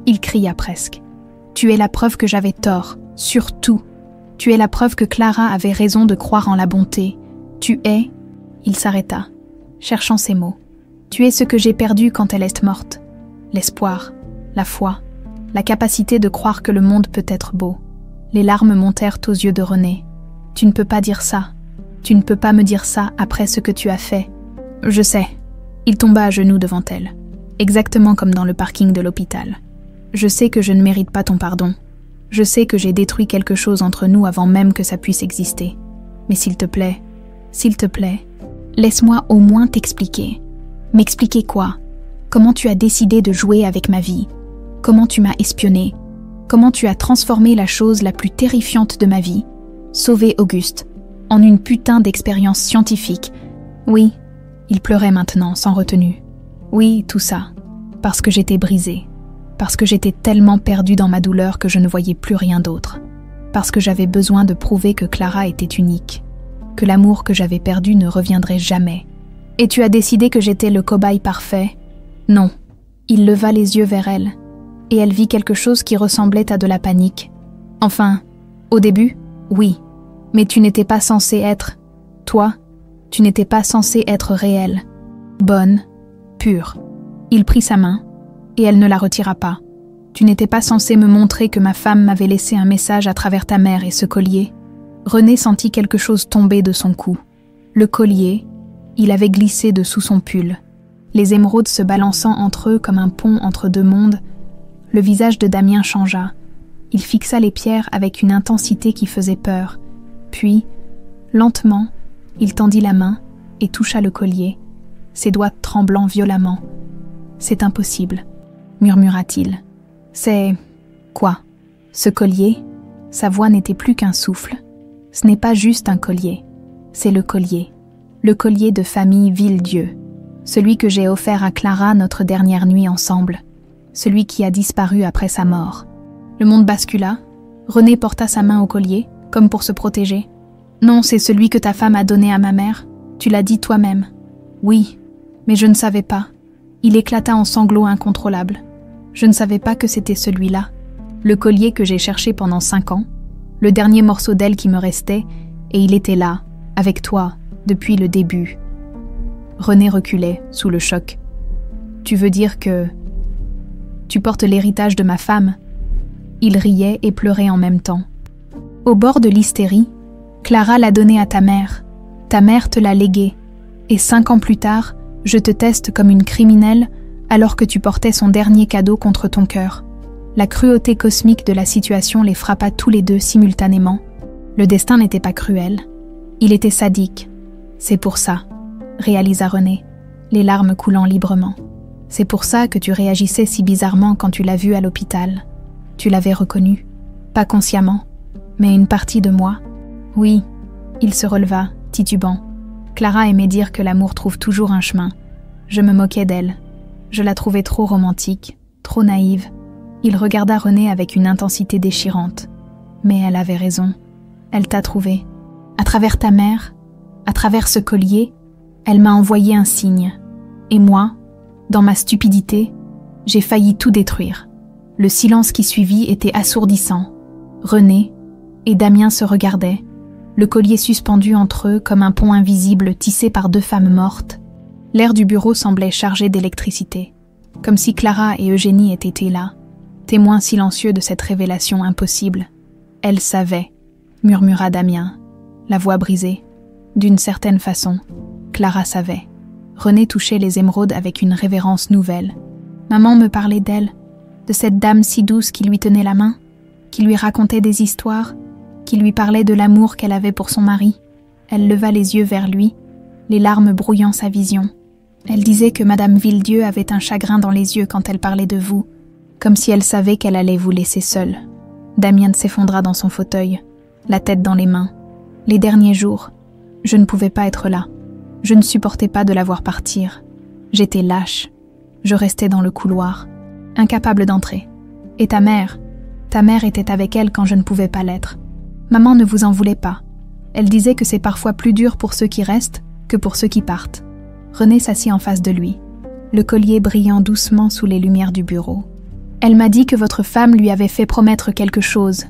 il cria presque. Tu es la preuve que j'avais tort, sur tout. Tu es la preuve que Clara avait raison de croire en la bonté. Tu es... » Il s'arrêta, cherchant ses mots. « Tu es ce que j'ai perdu quand elle est morte. L'espoir, la foi, la capacité de croire que le monde peut être beau. » Les larmes montèrent aux yeux de René. « Tu ne peux pas dire ça. Tu ne peux pas me dire ça après ce que tu as fait. » « Je sais. » Il tomba à genoux devant elle, exactement comme dans le parking de l'hôpital. « Je sais que je ne mérite pas ton pardon. Je sais que j'ai détruit quelque chose entre nous avant même que ça puisse exister. Mais s'il te plaît, laisse-moi au moins t'expliquer. » « M'expliquer quoi ? Comment tu as décidé de jouer avec ma vie ? Comment tu m'as espionné ? Comment tu as transformé la chose la plus terrifiante de ma vie, sauver Auguste, en une putain d'expérience scientifique. Oui, il pleurait maintenant, sans retenue. Oui, tout ça, parce que j'étais brisée, parce que j'étais tellement perdue dans ma douleur que je ne voyais plus rien d'autre, parce que j'avais besoin de prouver que Clara était unique, que l'amour que j'avais perdu ne reviendrait jamais. Et tu as décidé que j'étais le cobaye parfait ? Non. Il leva les yeux vers elle, et elle vit quelque chose qui ressemblait à de la panique. Enfin, au début, oui, mais tu n'étais pas censé être... Toi, tu n'étais pas censé être réelle, bonne, pure. Il prit sa main, et elle ne la retira pas. Tu n'étais pas censé me montrer que ma femme m'avait laissé un message à travers ta mère et ce collier. René sentit quelque chose tomber de son cou. Le collier, il avait glissé dessous son pull. Les émeraudes se balançant entre eux comme un pont entre deux mondes, le visage de Damien changea. Il fixa les pierres avec une intensité qui faisait peur. Puis, lentement, il tendit la main et toucha le collier, ses doigts tremblant violemment. « C'est impossible, » murmura-t-il. « C'est... quoi ? Ce collier ?» Sa voix n'était plus qu'un souffle. « Ce n'est pas juste un collier, c'est le collier. Le collier de famille Villedieu. Celui que j'ai offert à Clara notre dernière nuit ensemble. Celui qui a disparu après sa mort. » Le monde bascula. René porta sa main au collier, comme pour se protéger. « Non, c'est celui que ta femme a donné à ma mère. Tu l'as dit toi-même. »« Oui, mais je ne savais pas. » Il éclata en sanglots incontrôlables. « Je ne savais pas que c'était celui-là. Le collier que j'ai cherché pendant 5 ans. Le dernier morceau d'elle qui me restait, et il était là, avec toi, depuis le début. » René reculait, sous le choc. « Tu veux dire que... tu portes l'héritage de ma femme ?» Il riait et pleurait en même temps. « Au bord de l'hystérie, Clara l'a donné à ta mère. Ta mère te l'a légué. Et 5 ans plus tard, je te teste comme une criminelle alors que tu portais son dernier cadeau contre ton cœur. » La cruauté cosmique de la situation les frappa tous les deux simultanément. Le destin n'était pas cruel, il était sadique. C'est pour ça, réalisa René, les larmes coulant librement. C'est pour ça que tu réagissais si bizarrement quand tu l'as vu à l'hôpital. Tu l'avais reconnu, pas consciemment, mais une partie de moi. Oui, il se releva, titubant. Clara aimait dire que l'amour trouve toujours un chemin. Je me moquais d'elle. Je la trouvais trop romantique, trop naïve. Il regarda René avec une intensité déchirante. Mais elle avait raison. Elle t'a trouvé. À travers ta mère, à travers ce collier, elle m'a envoyé un signe. Et moi, dans ma stupidité, j'ai failli tout détruire. Le silence qui suivit était assourdissant. René et Damien se regardaient, le collier suspendu entre eux comme un pont invisible tissé par 2 femmes mortes. L'air du bureau semblait chargé d'électricité, comme si Clara et Eugénie étaient là, témoins silencieux de cette révélation impossible. Elle savait, murmura Damien, la voix brisée. D'une certaine façon, Clara savait. René touchait les émeraudes avec une révérence nouvelle. Maman me parlait d'elle, de cette dame si douce qui lui tenait la main, qui lui racontait des histoires, qui lui parlait de l'amour qu'elle avait pour son mari. Elle leva les yeux vers lui, les larmes brouillant sa vision. Elle disait que Madame Villedieu avait un chagrin dans les yeux quand elle parlait de vous, comme si elle savait qu'elle allait vous laisser seule. Damien s'effondra dans son fauteuil, la tête dans les mains. Les derniers jours, je ne pouvais pas être là. Je ne supportais pas de la voir partir. J'étais lâche. Je restais dans le couloir, incapable d'entrer. Et ta mère était avec elle quand je ne pouvais pas l'être. Maman ne vous en voulait pas. Elle disait que c'est parfois plus dur pour ceux qui restent que pour ceux qui partent. René s'assit en face de lui, le collier brillant doucement sous les lumières du bureau. Elle m'a dit que votre femme lui avait fait promettre quelque chose.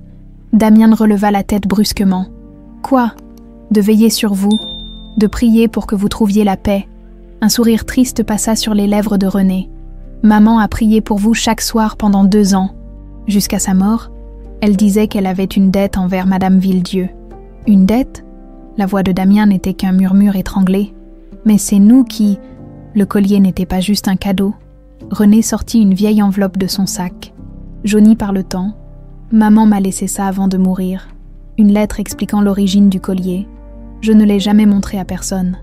Damien releva la tête brusquement. Quoi ? De veiller sur vous, de prier pour que vous trouviez la paix. Un sourire triste passa sur les lèvres de René. Maman a prié pour vous chaque soir pendant 2 ans. Jusqu'à sa mort, elle disait qu'elle avait une dette envers Madame Villedieu. Une dette ? La voix de Damien n'était qu'un murmure étranglé. Mais c'est nous qui... Le collier n'était pas juste un cadeau. René sortit une vieille enveloppe de son sac. Jaunie par le temps, maman m'a laissé ça avant de mourir. Une lettre expliquant l'origine du collier. Je ne l'ai jamais montré à personne.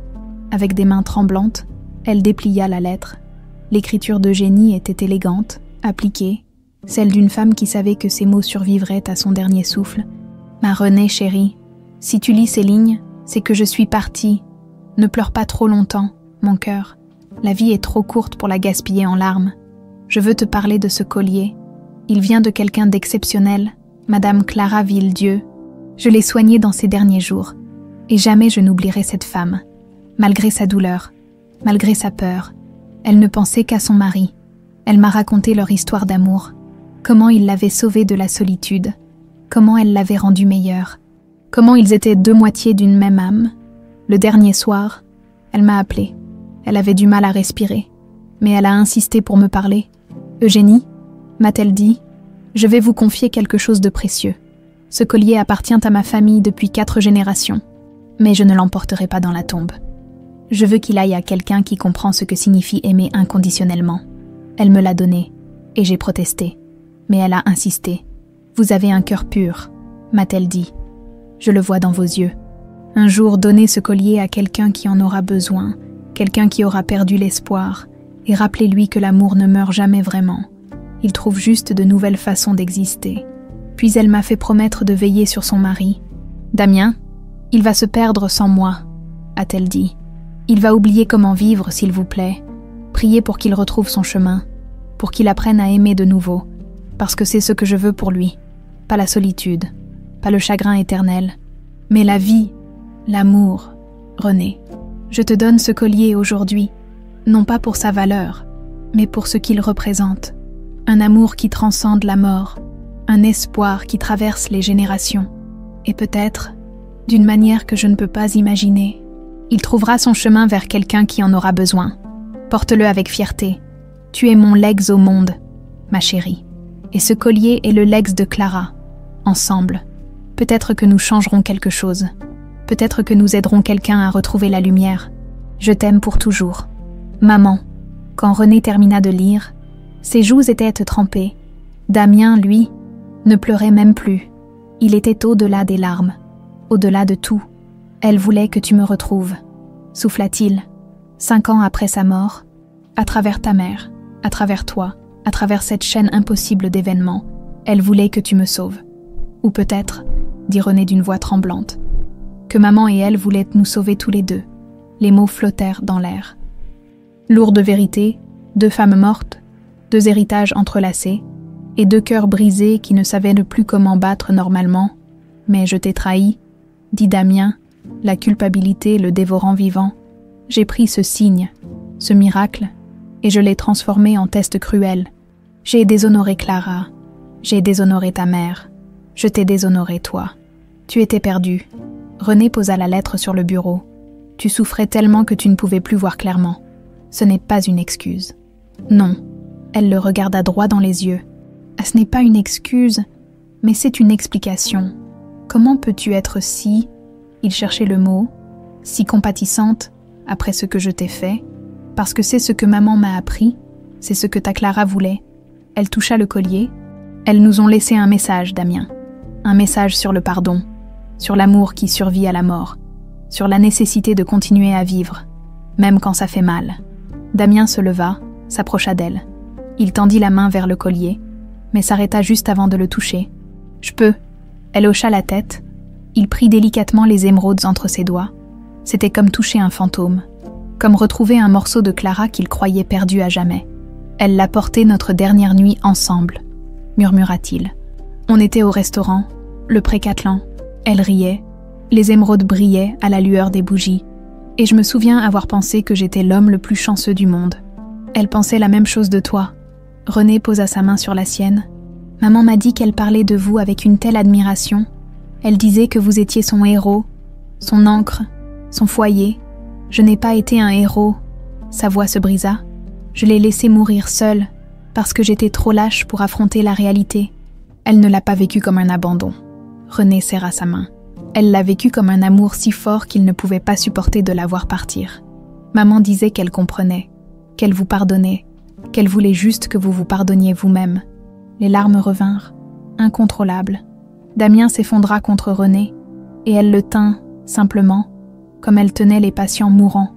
Avec des mains tremblantes, elle déplia la lettre. L'écriture d'Eugénie était élégante, appliquée, celle d'une femme qui savait que ses mots survivraient à son dernier souffle. « Ma Renée chérie, si tu lis ces lignes, c'est que je suis partie. Ne pleure pas trop longtemps, mon cœur. La vie est trop courte pour la gaspiller en larmes. Je veux te parler de ce collier. Il vient de quelqu'un d'exceptionnel, Madame Clara Villedieu. Je l'ai soignée dans ces derniers jours. Et jamais je n'oublierai cette femme. Malgré sa douleur, malgré sa peur, elle ne pensait qu'à son mari. Elle m'a raconté leur histoire d'amour. Comment il l'avait sauvée de la solitude. Comment elle l'avait rendue meilleure. Comment ils étaient 2 moitiés d'une même âme. Le dernier soir, elle m'a appelée. Elle avait du mal à respirer. Mais elle a insisté pour me parler. « Eugénie, m'a-t-elle dit, je vais vous confier quelque chose de précieux. Ce collier appartient à ma famille depuis 4 générations. Mais je ne l'emporterai pas dans la tombe. Je veux qu'il aille à quelqu'un qui comprend ce que signifie aimer inconditionnellement. Elle me l'a donné, et j'ai protesté. Mais elle a insisté. Vous avez un cœur pur, m'a-t-elle dit. Je le vois dans vos yeux. Un jour, donnez ce collier à quelqu'un qui en aura besoin, quelqu'un qui aura perdu l'espoir, et rappelez-lui que l'amour ne meurt jamais vraiment. Il trouve juste de nouvelles façons d'exister. Puis elle m'a fait promettre de veiller sur son mari. Damien, il va se perdre sans moi, a-t-elle dit. Il va oublier comment vivre, s'il vous plaît. Priez pour qu'il retrouve son chemin, pour qu'il apprenne à aimer de nouveau, parce que c'est ce que je veux pour lui. Pas la solitude, pas le chagrin éternel, mais la vie, l'amour. René, je te donne ce collier aujourd'hui, non pas pour sa valeur, mais pour ce qu'il représente. Un amour qui transcende la mort, un espoir qui traverse les générations, et peut-être, d'une manière que je ne peux pas imaginer, il trouvera son chemin vers quelqu'un qui en aura besoin. Porte-le avec fierté. Tu es mon legs au monde, ma chérie. Et ce collier est le legs de Clara. Ensemble, peut-être que nous changerons quelque chose. Peut-être que nous aiderons quelqu'un à retrouver la lumière. Je t'aime pour toujours. Maman. Quand René termina de lire, ses joues étaient trempées. Damien, lui, ne pleurait même plus. Il était au-delà des larmes. Au-delà de tout, elle voulait que tu me retrouves, souffla-t-il, 5 ans après sa mort, à travers ta mère, à travers toi, à travers cette chaîne impossible d'événements, elle voulait que tu me sauves. Ou peut-être, dit René d'une voix tremblante, que maman et elle voulaient nous sauver tous les deux. Les mots flottèrent dans l'air. Lourde vérité, 2 femmes mortes, 2 héritages entrelacés, et 2 cœurs brisés qui ne savaient plus comment battre normalement. Mais je t'ai trahi, dit Damien, la culpabilité le dévorant vivant. J'ai pris ce signe, ce miracle, et je l'ai transformé en test cruel. J'ai déshonoré Clara, j'ai déshonoré ta mère, je t'ai déshonoré toi. Tu étais perdu. René posa la lettre sur le bureau. Tu souffrais tellement que tu ne pouvais plus voir clairement. Ce n'est pas une excuse. Non. Elle le regarda droit dans les yeux. Ce n'est pas une excuse, mais c'est une explication. Comment peux-tu être si, il cherchait le mot, si compatissante après ce que je t'ai fait, parce que c'est ce que maman m'a appris, c'est ce que ta Clara voulait. Elle toucha le collier. Elles nous ont laissé un message, Damien. Un message sur le pardon, sur l'amour qui survit à la mort, sur la nécessité de continuer à vivre, même quand ça fait mal. Damien se leva, s'approcha d'elle. Il tendit la main vers le collier, mais s'arrêta juste avant de le toucher. « Je peux. » Elle hocha la tête. Il prit délicatement les émeraudes entre ses doigts. C'était comme toucher un fantôme, comme retrouver un morceau de Clara qu'il croyait perdu à jamais. « Elle l'a porté notre dernière nuit ensemble, » murmura-t-il. On était au restaurant, le pré-Catelan. Elle riait, les émeraudes brillaient à la lueur des bougies, et je me souviens avoir pensé que j'étais l'homme le plus chanceux du monde. Elle pensait la même chose de toi. René posa sa main sur la sienne. Maman m'a dit qu'elle parlait de vous avec une telle admiration. Elle disait que vous étiez son héros, son ancre, son foyer. Je n'ai pas été un héros. Sa voix se brisa. Je l'ai laissé mourir seule, parce que j'étais trop lâche pour affronter la réalité. Elle ne l'a pas vécu comme un abandon. René serra sa main. Elle l'a vécu comme un amour si fort qu'il ne pouvait pas supporter de la voir partir. Maman disait qu'elle comprenait, qu'elle vous pardonnait, qu'elle voulait juste que vous vous pardonniez vous-même. Les larmes revinrent, incontrôlables. Damien s'effondra contre René, et elle le tint, simplement, comme elle tenait les patients mourants,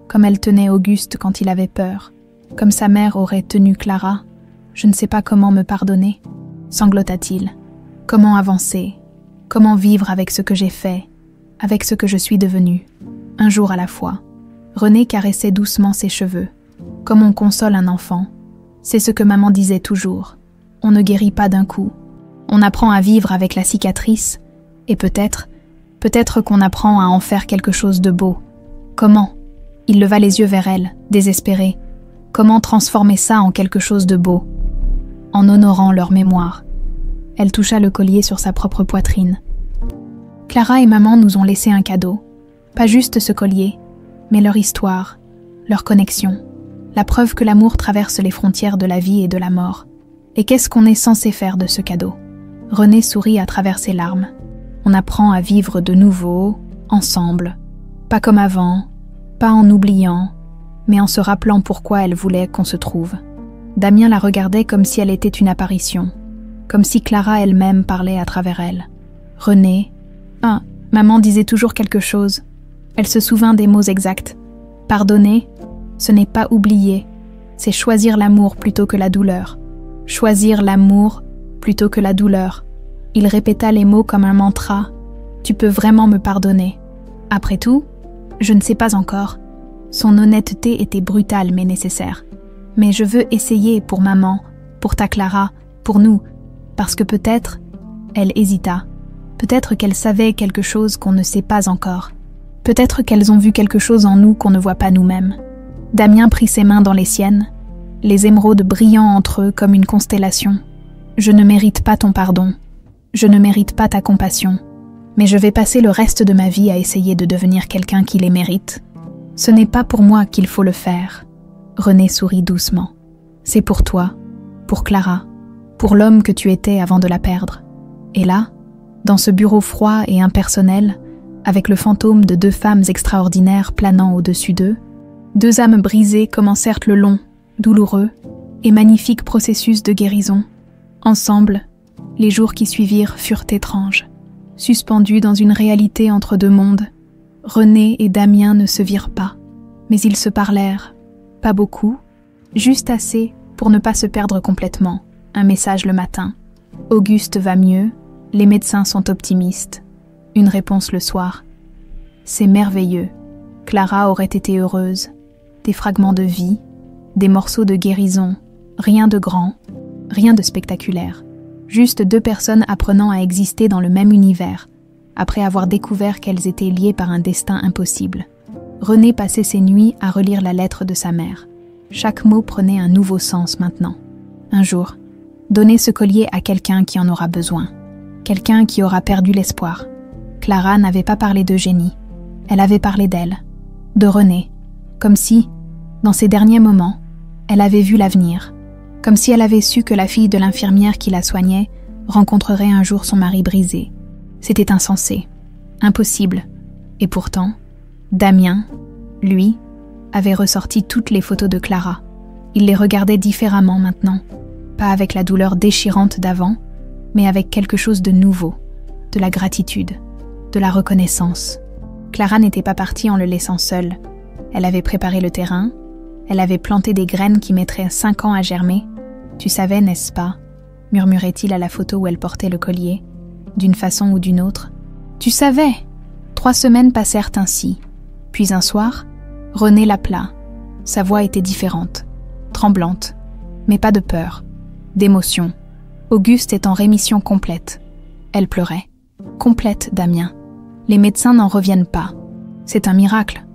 comme elle tenait Auguste quand il avait peur, comme sa mère aurait tenu Clara. « Je ne sais pas comment me pardonner », sanglota-t-il. « Comment avancer ? Comment vivre avec ce que j'ai fait, avec ce que je suis devenu, un jour à la fois ?» René caressait doucement ses cheveux, comme on console un enfant. C'est ce que maman disait toujours. On ne guérit pas d'un coup. On apprend à vivre avec la cicatrice, et peut-être qu'on apprend à en faire quelque chose de beau. Comment ? Il leva les yeux vers elle, désespéré. Comment transformer ça en quelque chose de beau ? En honorant leur mémoire. Elle toucha le collier sur sa propre poitrine. Clara et maman nous ont laissé un cadeau. Pas juste ce collier, mais leur histoire, leur connexion, la preuve que l'amour traverse les frontières de la vie et de la mort. Et qu'est-ce qu'on est censé faire de ce cadeau ? René sourit à travers ses larmes. On apprend à vivre de nouveau, ensemble. Pas comme avant, pas en oubliant, mais en se rappelant pourquoi elle voulait qu'on se trouve. Damien la regardait comme si elle était une apparition, comme si Clara elle-même parlait à travers elle. René, maman disait toujours quelque chose. Elle se souvint des mots exacts. Pardonner, ce n'est pas oublier, c'est choisir l'amour plutôt que la douleur. Choisir l'amour plutôt que la douleur. Il répéta les mots comme un mantra. Tu peux vraiment me pardonner. Après tout, je ne sais pas encore. Son honnêteté était brutale mais nécessaire. Mais je veux essayer pour maman, pour ta Clara, pour nous, parce que peut-être, elle hésita. Peut-être qu'elle savait quelque chose qu'on ne sait pas encore. Peut-être qu'elles ont vu quelque chose en nous qu'on ne voit pas nous-mêmes. Damien prit ses mains dans les siennes, les émeraudes brillant entre eux comme une constellation. Je ne mérite pas ton pardon. Je ne mérite pas ta compassion. Mais je vais passer le reste de ma vie à essayer de devenir quelqu'un qui les mérite. Ce n'est pas pour moi qu'il faut le faire. René sourit doucement. C'est pour toi, pour Clara, pour l'homme que tu étais avant de la perdre. Et là, dans ce bureau froid et impersonnel, avec le fantôme de 2 femmes extraordinaires planant au-dessus d'eux, 2 âmes brisées commencèrent le long, douloureux et magnifique processus de guérison. Ensemble, les jours qui suivirent furent étranges. Suspendus dans une réalité entre deux mondes, René et Damien ne se virent pas, mais ils se parlèrent. Pas beaucoup, juste assez pour ne pas se perdre complètement. Un message le matin. Auguste va mieux, les médecins sont optimistes. Une réponse le soir. C'est merveilleux. Clara aurait été heureuse. Des fragments de vie, des morceaux de guérison, rien de grand, rien de spectaculaire. Juste deux personnes apprenant à exister dans le même univers, après avoir découvert qu'elles étaient liées par un destin impossible. René passait ses nuits à relire la lettre de sa mère. Chaque mot prenait un nouveau sens maintenant. Un jour, donner ce collier à quelqu'un qui en aura besoin. Quelqu'un qui aura perdu l'espoir. Clara n'avait pas parlé d'Eugénie. Elle avait parlé d'elle, de René, comme si, dans ses derniers moments, elle avait vu l'avenir, comme si elle avait su que la fille de l'infirmière qui la soignait rencontrerait un jour son mari brisé. C'était insensé, impossible, et pourtant, Damien, lui, avait ressorti toutes les photos de Clara. Il les regardait différemment maintenant, pas avec la douleur déchirante d'avant, mais avec quelque chose de nouveau, de la gratitude, de la reconnaissance. Clara n'était pas partie en le laissant seul. Elle avait préparé le terrain, elle avait planté des graines qui mettraient 5 ans à germer. Tu savais, n'est-ce pas, murmurait-il à la photo où elle portait le collier, d'une façon ou d'une autre. Tu savais. 3 semaines passèrent ainsi. Puis un soir, René l'appela. Sa voix était différente, tremblante, mais pas de peur, d'émotion. Auguste est en rémission complète. Elle pleurait. Complète, Damien. Les médecins n'en reviennent pas. C'est un miracle.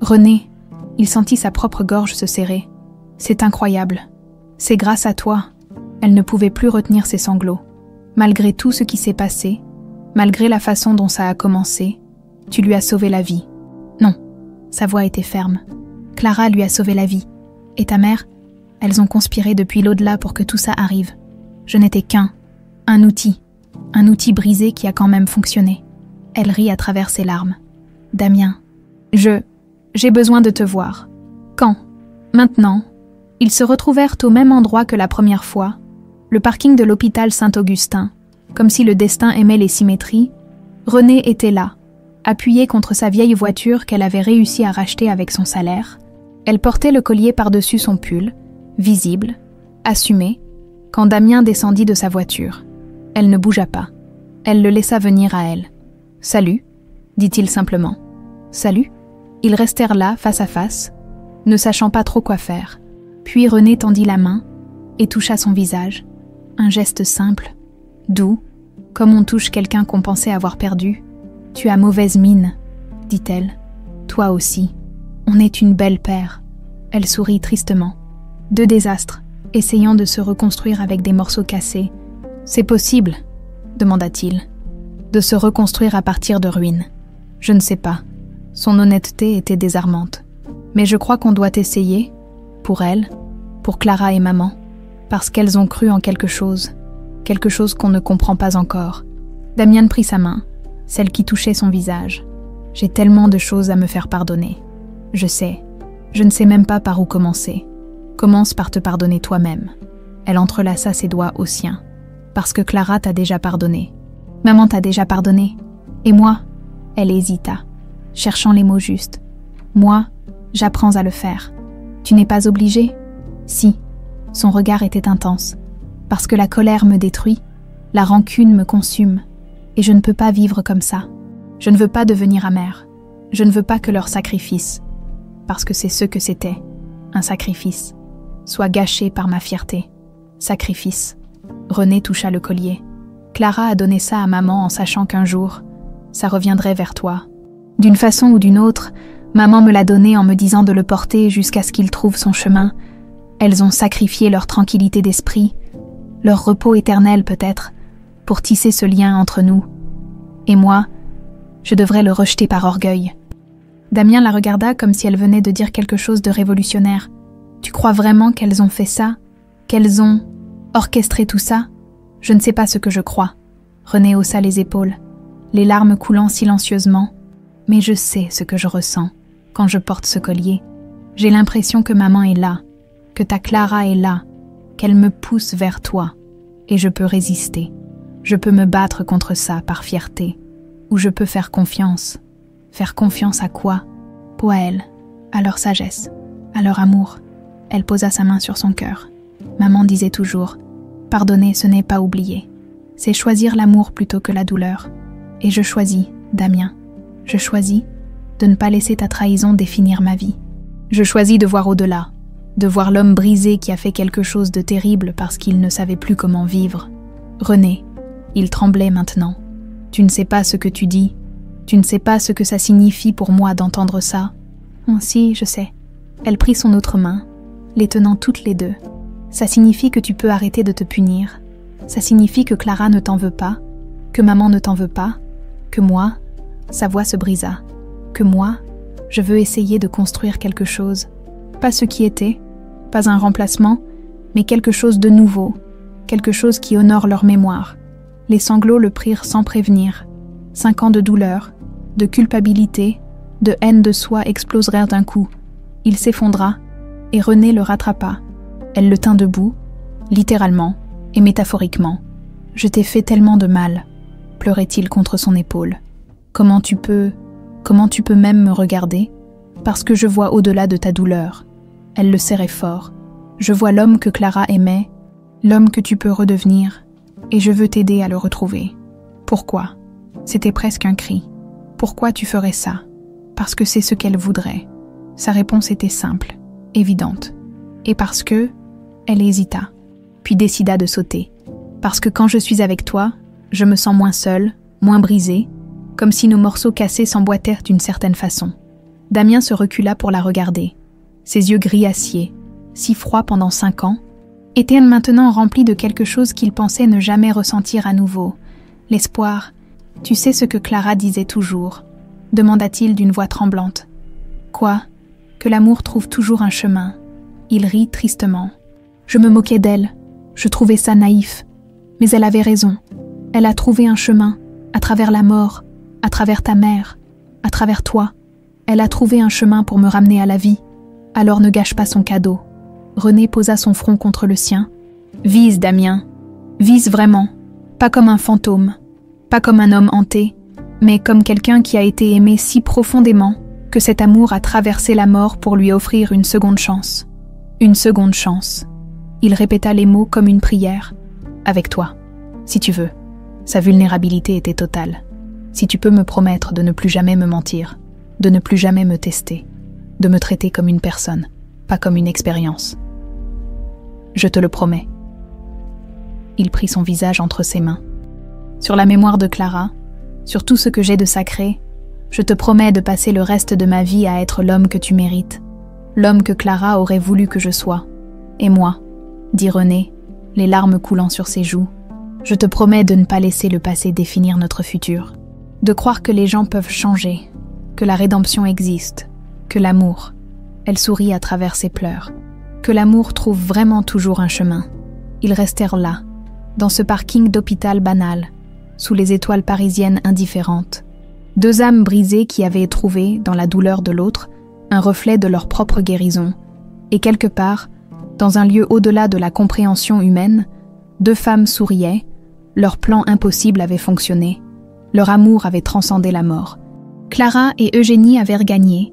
René, il sentit sa propre gorge se serrer. C'est incroyable. C'est grâce à toi. Elle ne pouvait plus retenir ses sanglots. Malgré tout ce qui s'est passé, malgré la façon dont ça a commencé, tu lui as sauvé la vie. Non, sa voix était ferme. Clara lui a sauvé la vie. Et ta mère, elles ont conspiré depuis l'au-delà pour que tout ça arrive. Je n'étais un outil brisé qui a quand même fonctionné. Elle rit à travers ses larmes. Damien, j'ai besoin de te voir. Quand? Maintenant. Ils se retrouvèrent au même endroit que la première fois, le parking de l'hôpital Saint-Augustin. Comme si le destin aimait les symétries, René était là, appuyée contre sa vieille voiture qu'elle avait réussi à racheter avec son salaire. Elle portait le collier par-dessus son pull, visible, assumé, quand Damien descendit de sa voiture. Elle ne bougea pas. Elle le laissa venir à elle. « Salut », dit-il simplement. « Salut ». Ils restèrent là, face à face, ne sachant pas trop quoi faire. Puis René tendit la main et toucha son visage. Un geste simple, doux, comme on touche quelqu'un qu'on pensait avoir perdu. « Tu as mauvaise mine », dit-elle. « Toi aussi. On est une belle paire. » Elle sourit tristement. 2 désastres, essayant de se reconstruire avec des morceaux cassés. « C'est possible ?» demanda-t-il. « De se reconstruire à partir de ruines. Je ne sais pas. » Son honnêteté était désarmante. « Mais je crois qu'on doit essayer, pour elle, pour Clara et maman, parce qu'elles ont cru en quelque chose qu'on ne comprend pas encore. » Damien prit sa main, celle qui touchait son visage. « J'ai tellement de choses à me faire pardonner. Je sais. Je ne sais même pas par où commencer. Commence par te pardonner toi-même. » Elle entrelaça ses doigts aux siens. « Parce que Clara t'a déjà pardonné. Maman t'a déjà pardonné. Et moi ?» Elle hésita, cherchant les mots justes. « Moi, j'apprends à le faire. Tu n'es pas obligé ?»« Si. » Son regard était intense. « Parce que la colère me détruit, la rancune me consume, et je ne peux pas vivre comme ça. Je ne veux pas devenir amère. Je ne veux pas que leur sacrifice, parce que c'est ce que c'était, un sacrifice, soit gâché par ma fierté. Sacrifice. » René toucha le collier. « Clara a donné ça à maman en sachant qu'un jour, ça reviendrait vers toi. D'une façon ou d'une autre, maman me l'a donné en me disant de le porter jusqu'à ce qu'il trouve son chemin. Elles ont sacrifié leur tranquillité d'esprit, leur repos éternel peut-être, pour tisser ce lien entre nous. Et moi, je devrais le rejeter par orgueil. » Damien la regarda comme si elle venait de dire quelque chose de révolutionnaire. « Tu crois vraiment qu'elles ont fait ça? Qu'elles ont orchestré tout ça? Je ne sais pas ce que je crois. » René haussa les épaules, les larmes coulant silencieusement. « Mais je sais ce que je ressens quand je porte ce collier. J'ai l'impression que maman est là, que ta Clara est là, qu'elle me pousse vers toi, et je peux résister. Je peux me battre contre ça par fierté, où je peux faire confiance. Faire confiance à quoi? À elle, à leur sagesse, à leur amour. Elle posa sa main sur son cœur. Maman disait toujours, « Pardonner, ce n'est pas oublier. C'est choisir l'amour plutôt que la douleur. » Et je choisis, Damien. Je choisis de ne pas laisser ta trahison définir ma vie. Je choisis de voir au-delà, de voir l'homme brisé qui a fait quelque chose de terrible parce qu'il ne savait plus comment vivre. René, il tremblait maintenant. Tu ne sais pas ce que tu dis. Tu ne sais pas ce que ça signifie pour moi d'entendre ça. Oh, si, je sais. Elle prit son autre main, les tenant toutes les deux. Ça signifie que tu peux arrêter de te punir. Ça signifie que Clara ne t'en veut pas, que maman ne t'en veut pas, que moi, sa voix se brisa, que moi, je veux essayer de construire quelque chose. Pas ce qui était, pas un remplacement, mais quelque chose de nouveau, quelque chose qui honore leur mémoire. Les sanglots le prirent sans prévenir. 5 ans de douleur, de culpabilité, de haine de soi explosèrent d'un coup. Il s'effondra, et René le rattrapa. Elle le tint debout, littéralement et métaphoriquement. « Je t'ai fait tellement de mal », pleurait-il contre son épaule. « Comment tu peux même me regarder? Parce que je vois au-delà de ta douleur. » Elle le serrait fort. « Je vois l'homme que Clara aimait, l'homme que tu peux redevenir, et je veux t'aider à le retrouver. » Pourquoi? C'était presque un cri. Pourquoi tu ferais ça? Parce que c'est ce qu'elle voudrait. Sa réponse était simple, évidente. Et parce que... Elle hésita, puis décida de sauter. Parce que quand je suis avec toi, je me sens moins seule, moins brisée, comme si nos morceaux cassés s'emboîtèrent d'une certaine façon. Damien se recula pour la regarder. Ses yeux gris acier, si froids pendant 5 ans, étaient maintenant remplis de quelque chose qu'il pensait ne jamais ressentir à nouveau. L'espoir. « Tu sais ce que Clara disait toujours ?» demanda-t-il d'une voix tremblante. « Quoi? Que l'amour trouve toujours un chemin. » Il rit tristement. « Je me moquais d'elle. Je trouvais ça naïf. Mais elle avait raison. Elle a trouvé un chemin, à travers la mort, à travers ta mère, à travers toi. Elle a trouvé un chemin pour me ramener à la vie. Alors ne gâche pas son cadeau. » René posa son front contre le sien. « Vise, Damien. Vise vraiment. Pas comme un fantôme. Pas comme un homme hanté, mais comme quelqu'un qui a été aimé si profondément que cet amour a traversé la mort pour lui offrir une seconde chance. Une seconde chance. » Il répéta les mots comme une prière. « Avec toi, si tu veux. » Sa vulnérabilité était totale. « Si tu peux me promettre de ne plus jamais me mentir, de ne plus jamais me tester, de me traiter comme une personne, pas comme une expérience. » « Je te le promets. » Il prit son visage entre ses mains. « Sur la mémoire de Clara, sur tout ce que j'ai de sacré, je te promets de passer le reste de ma vie à être l'homme que tu mérites, l'homme que Clara aurait voulu que je sois. Et moi, dit René, les larmes coulant sur ses joues, je te promets de ne pas laisser le passé définir notre futur, de croire que les gens peuvent changer, que la rédemption existe, que l'amour, elle sourit à travers ses pleurs, que l'amour trouve vraiment toujours un chemin. Ils restèrent là, dans ce parking d'hôpital banal, sous les étoiles parisiennes indifférentes. 2 âmes brisées qui avaient trouvé, dans la douleur de l'autre, un reflet de leur propre guérison. Et quelque part, dans un lieu au-delà de la compréhension humaine, 2 femmes souriaient, leur plan impossible avait fonctionné. Leur amour avait transcendé la mort. Clara et Eugénie avaient regagné.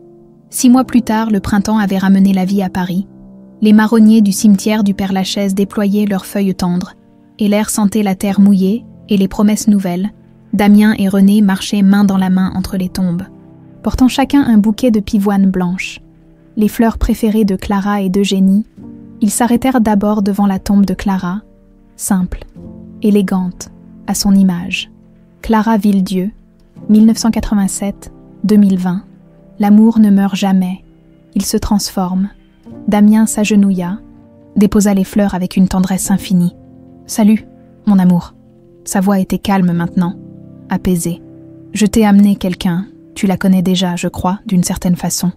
6 mois plus tard, le printemps avait ramené la vie à Paris. Les marronniers du cimetière du Père-Lachaise déployaient leurs feuilles tendres, et l'air sentait la terre mouillée et les promesses nouvelles. Damien et René marchaient main dans la main entre les tombes, portant chacun un bouquet de pivoines blanches. Les fleurs préférées de Clara et d'Eugénie, ils s'arrêtèrent d'abord devant la tombe de Clara, simple, élégante, à son image. Clara Villedieu, 1987-2020. L'amour ne meurt jamais, il se transforme. Damien s'agenouilla, déposa les fleurs avec une tendresse infinie. « Salut, mon amour. » Sa voix était calme maintenant, apaisée. « Je t'ai amené quelqu'un, tu la connais déjà, je crois, d'une certaine façon. »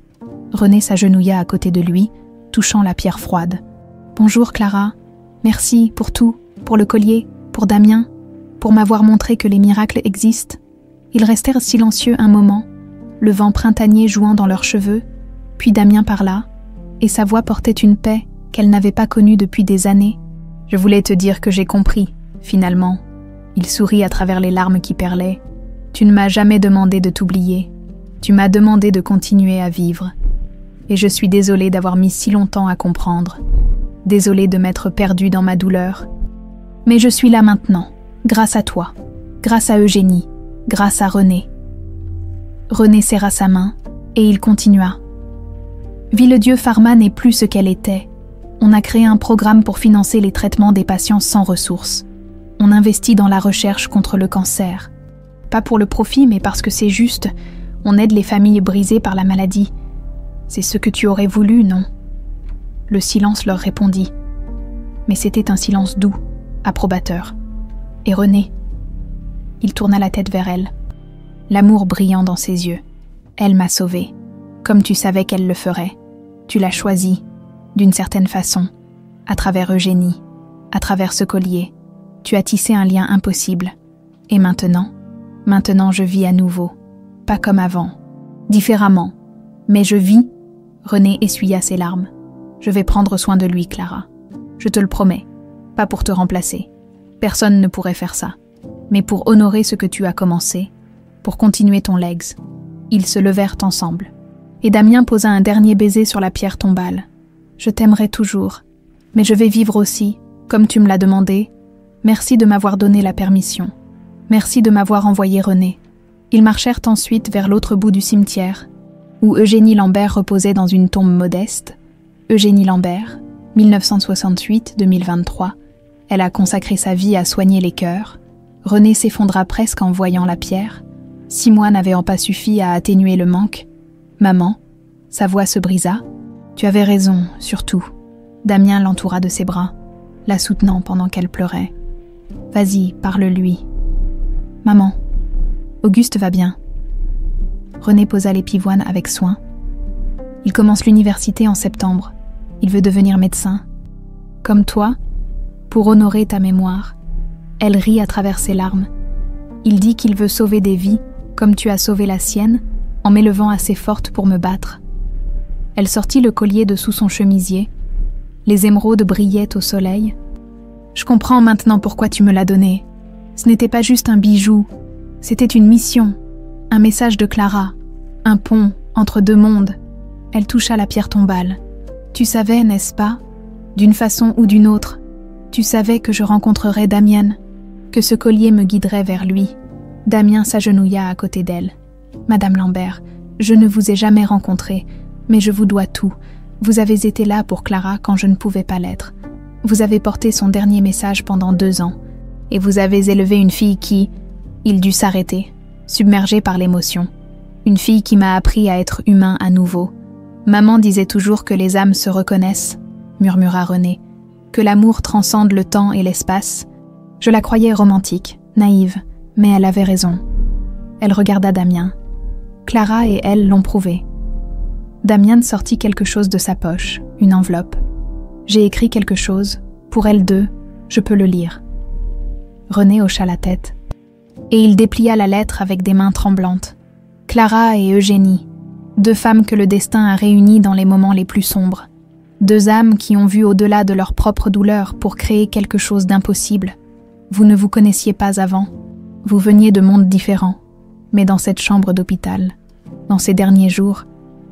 René s'agenouilla à côté de lui, touchant la pierre froide. « Bonjour Clara, merci pour tout, pour le collier, pour Damien, pour m'avoir montré que les miracles existent. » Ils restèrent silencieux un moment, le vent printanier jouant dans leurs cheveux, puis Damien parla, et sa voix portait une paix qu'elle n'avait pas connue depuis des années. « Je voulais te dire que j'ai compris, finalement. » Il sourit à travers les larmes qui perlaient. « Tu ne m'as jamais demandé de t'oublier. Tu m'as demandé de continuer à vivre. Et je suis désolée d'avoir mis si longtemps à comprendre. Désolée de m'être perdue dans ma douleur. Mais je suis là maintenant, grâce à toi, grâce à Eugénie, grâce à René. René serra sa main, et il continua. Villedieu Pharma n'est plus ce qu'elle était. On a créé un programme pour financer les traitements des patients sans ressources. On investit dans la recherche contre le cancer. Pas pour le profit, mais parce que c'est juste. On aide les familles brisées par la maladie. C'est ce que tu aurais voulu, non ? Le silence leur répondit. Mais c'était un silence doux, approbateur. Et René ? Il tourna la tête vers elle, l'amour brillant dans ses yeux. Elle m'a sauvée, comme tu savais qu'elle le ferait. Tu l'as choisie, d'une certaine façon, à travers Eugénie, à travers ce collier. Tu as tissé un lien impossible. Et maintenant je vis à nouveau. Pas comme avant, différemment. Mais je vis. René essuya ses larmes. Je vais prendre soin de lui, Clara. Je te le promets. Pas pour te remplacer. Personne ne pourrait faire ça. Mais pour honorer ce que tu as commencé, pour continuer ton legs. Ils se levèrent ensemble. Et Damien posa un dernier baiser sur la pierre tombale. Je t'aimerai toujours. Mais je vais vivre aussi, comme tu me l'as demandé. Merci de m'avoir donné la permission. Merci de m'avoir envoyé René. Ils marchèrent ensuite vers l'autre bout du cimetière, où Eugénie Lambert reposait dans une tombe modeste. Eugénie Lambert, 1968-2023. Elle a consacré sa vie à soigner les cœurs. René s'effondra presque en voyant la pierre. 6 mois n'avaient pas suffi à atténuer le manque. Maman, sa voix se brisa. Tu avais raison, surtout. Damien l'entoura de ses bras, la soutenant pendant qu'elle pleurait. Vas-y, parle-lui. Maman, Auguste va bien. René posa les pivoines avec soin. Il commence l'université en septembre. Il veut devenir médecin. Comme toi, pour honorer ta mémoire. Elle rit à travers ses larmes. Il dit qu'il veut sauver des vies, comme tu as sauvé la sienne, en m'élevant assez forte pour me battre. Elle sortit le collier de sous son chemisier. Les émeraudes brillaient au soleil. Je comprends maintenant pourquoi tu me l'as donné. Ce n'était pas juste un bijou, c'était une mission, un message de Clara, un pont entre 2 mondes. Elle toucha la pierre tombale. Tu savais, n'est-ce pas, d'une façon ou d'une autre, tu savais que je rencontrerais Damien, que ce collier me guiderait vers lui. Damien s'agenouilla à côté d'elle. Madame Lambert, je ne vous ai jamais rencontrée, mais je vous dois tout. Vous avez été là pour Clara quand je ne pouvais pas l'être. Vous avez porté son dernier message pendant 2 ans. Et vous avez élevé une fille qui... Il dut s'arrêter, submergé par l'émotion. Une fille qui m'a appris à être humain à nouveau. Maman disait toujours que les âmes se reconnaissent, murmura René, que l'amour transcende le temps et l'espace. Je la croyais romantique, naïve, mais elle avait raison. Elle regarda Damien. Clara et elle l'ont prouvé. Damien sortit quelque chose de sa poche, une enveloppe. J'ai écrit quelque chose, pour elles deux, je peux le lire. René hocha la tête, et il déplia la lettre avec des mains tremblantes. Clara et Eugénie, 2 femmes que le destin a réunies dans les moments les plus sombres. 2 âmes qui ont vu au-delà de leur propre douleur pour créer quelque chose d'impossible. Vous ne vous connaissiez pas avant, vous veniez de mondes différents, mais dans cette chambre d'hôpital, dans ces derniers jours,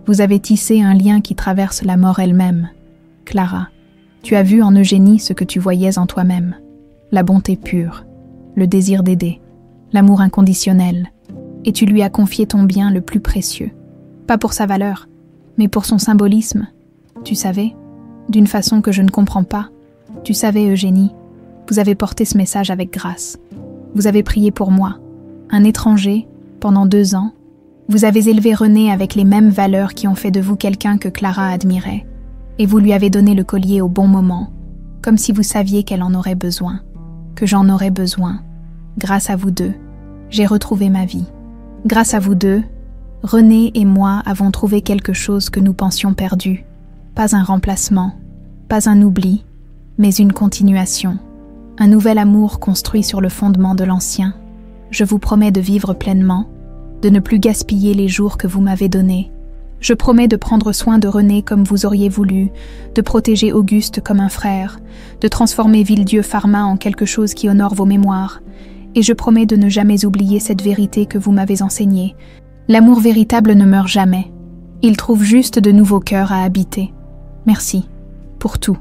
vous avez tissé un lien qui traverse la mort elle-même. Clara, tu as vu en Eugénie ce que tu voyais en toi-même. La bonté pure, le désir d'aider, l'amour inconditionnel, et tu lui as confié ton bien le plus précieux. Pas pour sa valeur, mais pour son symbolisme. Tu savais, d'une façon que je ne comprends pas, tu savais Eugénie, vous avez porté ce message avec grâce. Vous avez prié pour moi, un étranger, pendant 2 ans. Vous avez élevé René avec les mêmes valeurs qui ont fait de vous quelqu'un que Clara admirait, et vous lui avez donné le collier au bon moment, comme si vous saviez qu'elle en aurait besoin, que j'en aurais besoin. Grâce à vous 2, j'ai retrouvé ma vie. Grâce à vous 2, René et moi avons trouvé quelque chose que nous pensions perdu. Pas un remplacement, pas un oubli, mais une continuation. Un nouvel amour construit sur le fondement de l'ancien. Je vous promets de vivre pleinement, de ne plus gaspiller les jours que vous m'avez donnés. Je promets de prendre soin de René comme vous auriez voulu, de protéger Auguste comme un frère, de transformer Villedieu Pharma en quelque chose qui honore vos mémoires, et je promets de ne jamais oublier cette vérité que vous m'avez enseignée. L'amour véritable ne meurt jamais. Il trouve juste de nouveaux cœurs à habiter. Merci pour tout,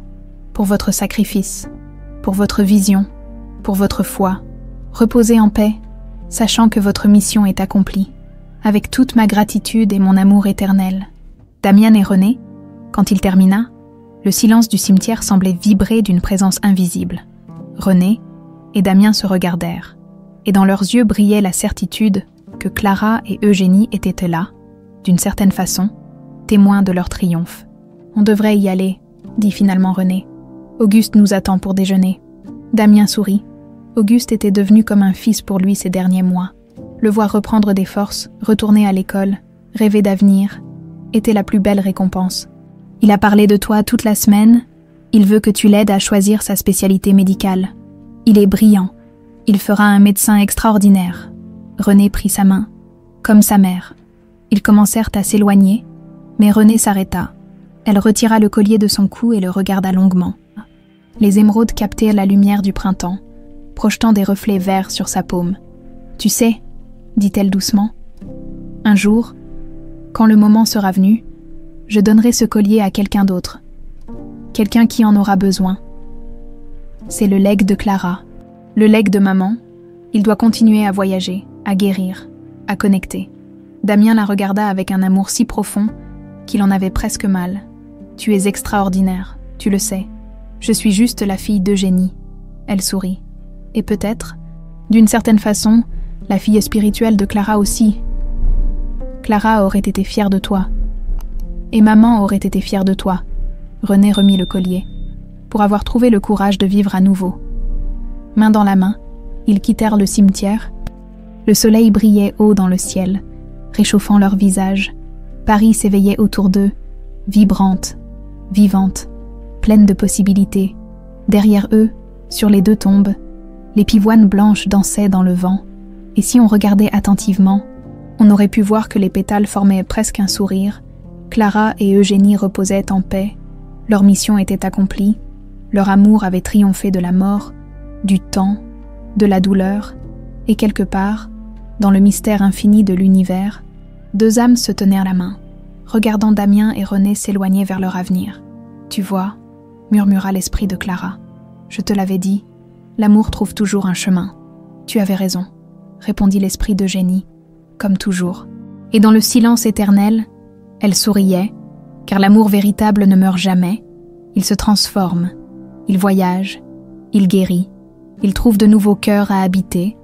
pour votre sacrifice, pour votre vision, pour votre foi. Reposez en paix, sachant que votre mission est accomplie. Avec toute ma gratitude et mon amour éternel. Damian et René, quand il termina, le silence du cimetière semblait vibrer d'une présence invisible. René et Damian se regardèrent, et dans leurs yeux brillait la certitude que Clara et Eugénie étaient là, d'une certaine façon, témoins de leur triomphe. « On devrait y aller », dit finalement René. « Auguste nous attend pour déjeuner. » Damian sourit. Auguste était devenu comme un fils pour lui ces derniers mois. Le voir reprendre des forces, retourner à l'école, rêver d'avenir, était la plus belle récompense. Il a parlé de toi toute la semaine, il veut que tu l'aides à choisir sa spécialité médicale. Il est brillant, il fera un médecin extraordinaire. René prit sa main, comme sa mère. Ils commencèrent à s'éloigner, mais René s'arrêta. Elle retira le collier de son cou et le regarda longuement. Les émeraudes captaient la lumière du printemps, projetant des reflets verts sur sa paume. « Tu sais, » dit-elle doucement, « un jour, quand le moment sera venu, je donnerai ce collier à quelqu'un d'autre, quelqu'un qui en aura besoin. C'est le legs de Clara, le legs de maman. Il doit continuer à voyager, à guérir, à connecter. » Damian la regarda avec un amour si profond qu'il en avait presque mal. « Tu es extraordinaire, tu le sais. Je suis juste la fille d'Eugénie. » Elle sourit. « Et peut-être, d'une certaine façon, la fille spirituelle de Clara aussi. Clara aurait été fière de toi. Et maman aurait été fière de toi. » René remit le collier, pour avoir trouvé le courage de vivre à nouveau. Main dans la main, ils quittèrent le cimetière. Le soleil brillait haut dans le ciel, réchauffant leurs visages. Paris s'éveillait autour d'eux, vibrante, vivante, pleine de possibilités. Derrière eux, sur les deux tombes, les pivoines blanches dansaient dans le vent. Et si on regardait attentivement, on aurait pu voir que les pétales formaient presque un sourire. Clara et Eugénie reposaient en paix. Leur mission était accomplie. Leur amour avait triomphé de la mort, du temps, de la douleur. Et quelque part, dans le mystère infini de l'univers, deux âmes se tenaient la main, regardant Damian et René s'éloigner vers leur avenir. « Tu vois » murmura l'esprit de Clara. « Je te l'avais dit, l'amour trouve toujours un chemin. »« Tu avais raison » répondit l'esprit d'Eugénie, comme toujours. Et dans le silence éternel, elle souriait, car l'amour véritable ne meurt jamais. Il se transforme, il voyage, il guérit, il trouve de nouveaux cœurs à habiter,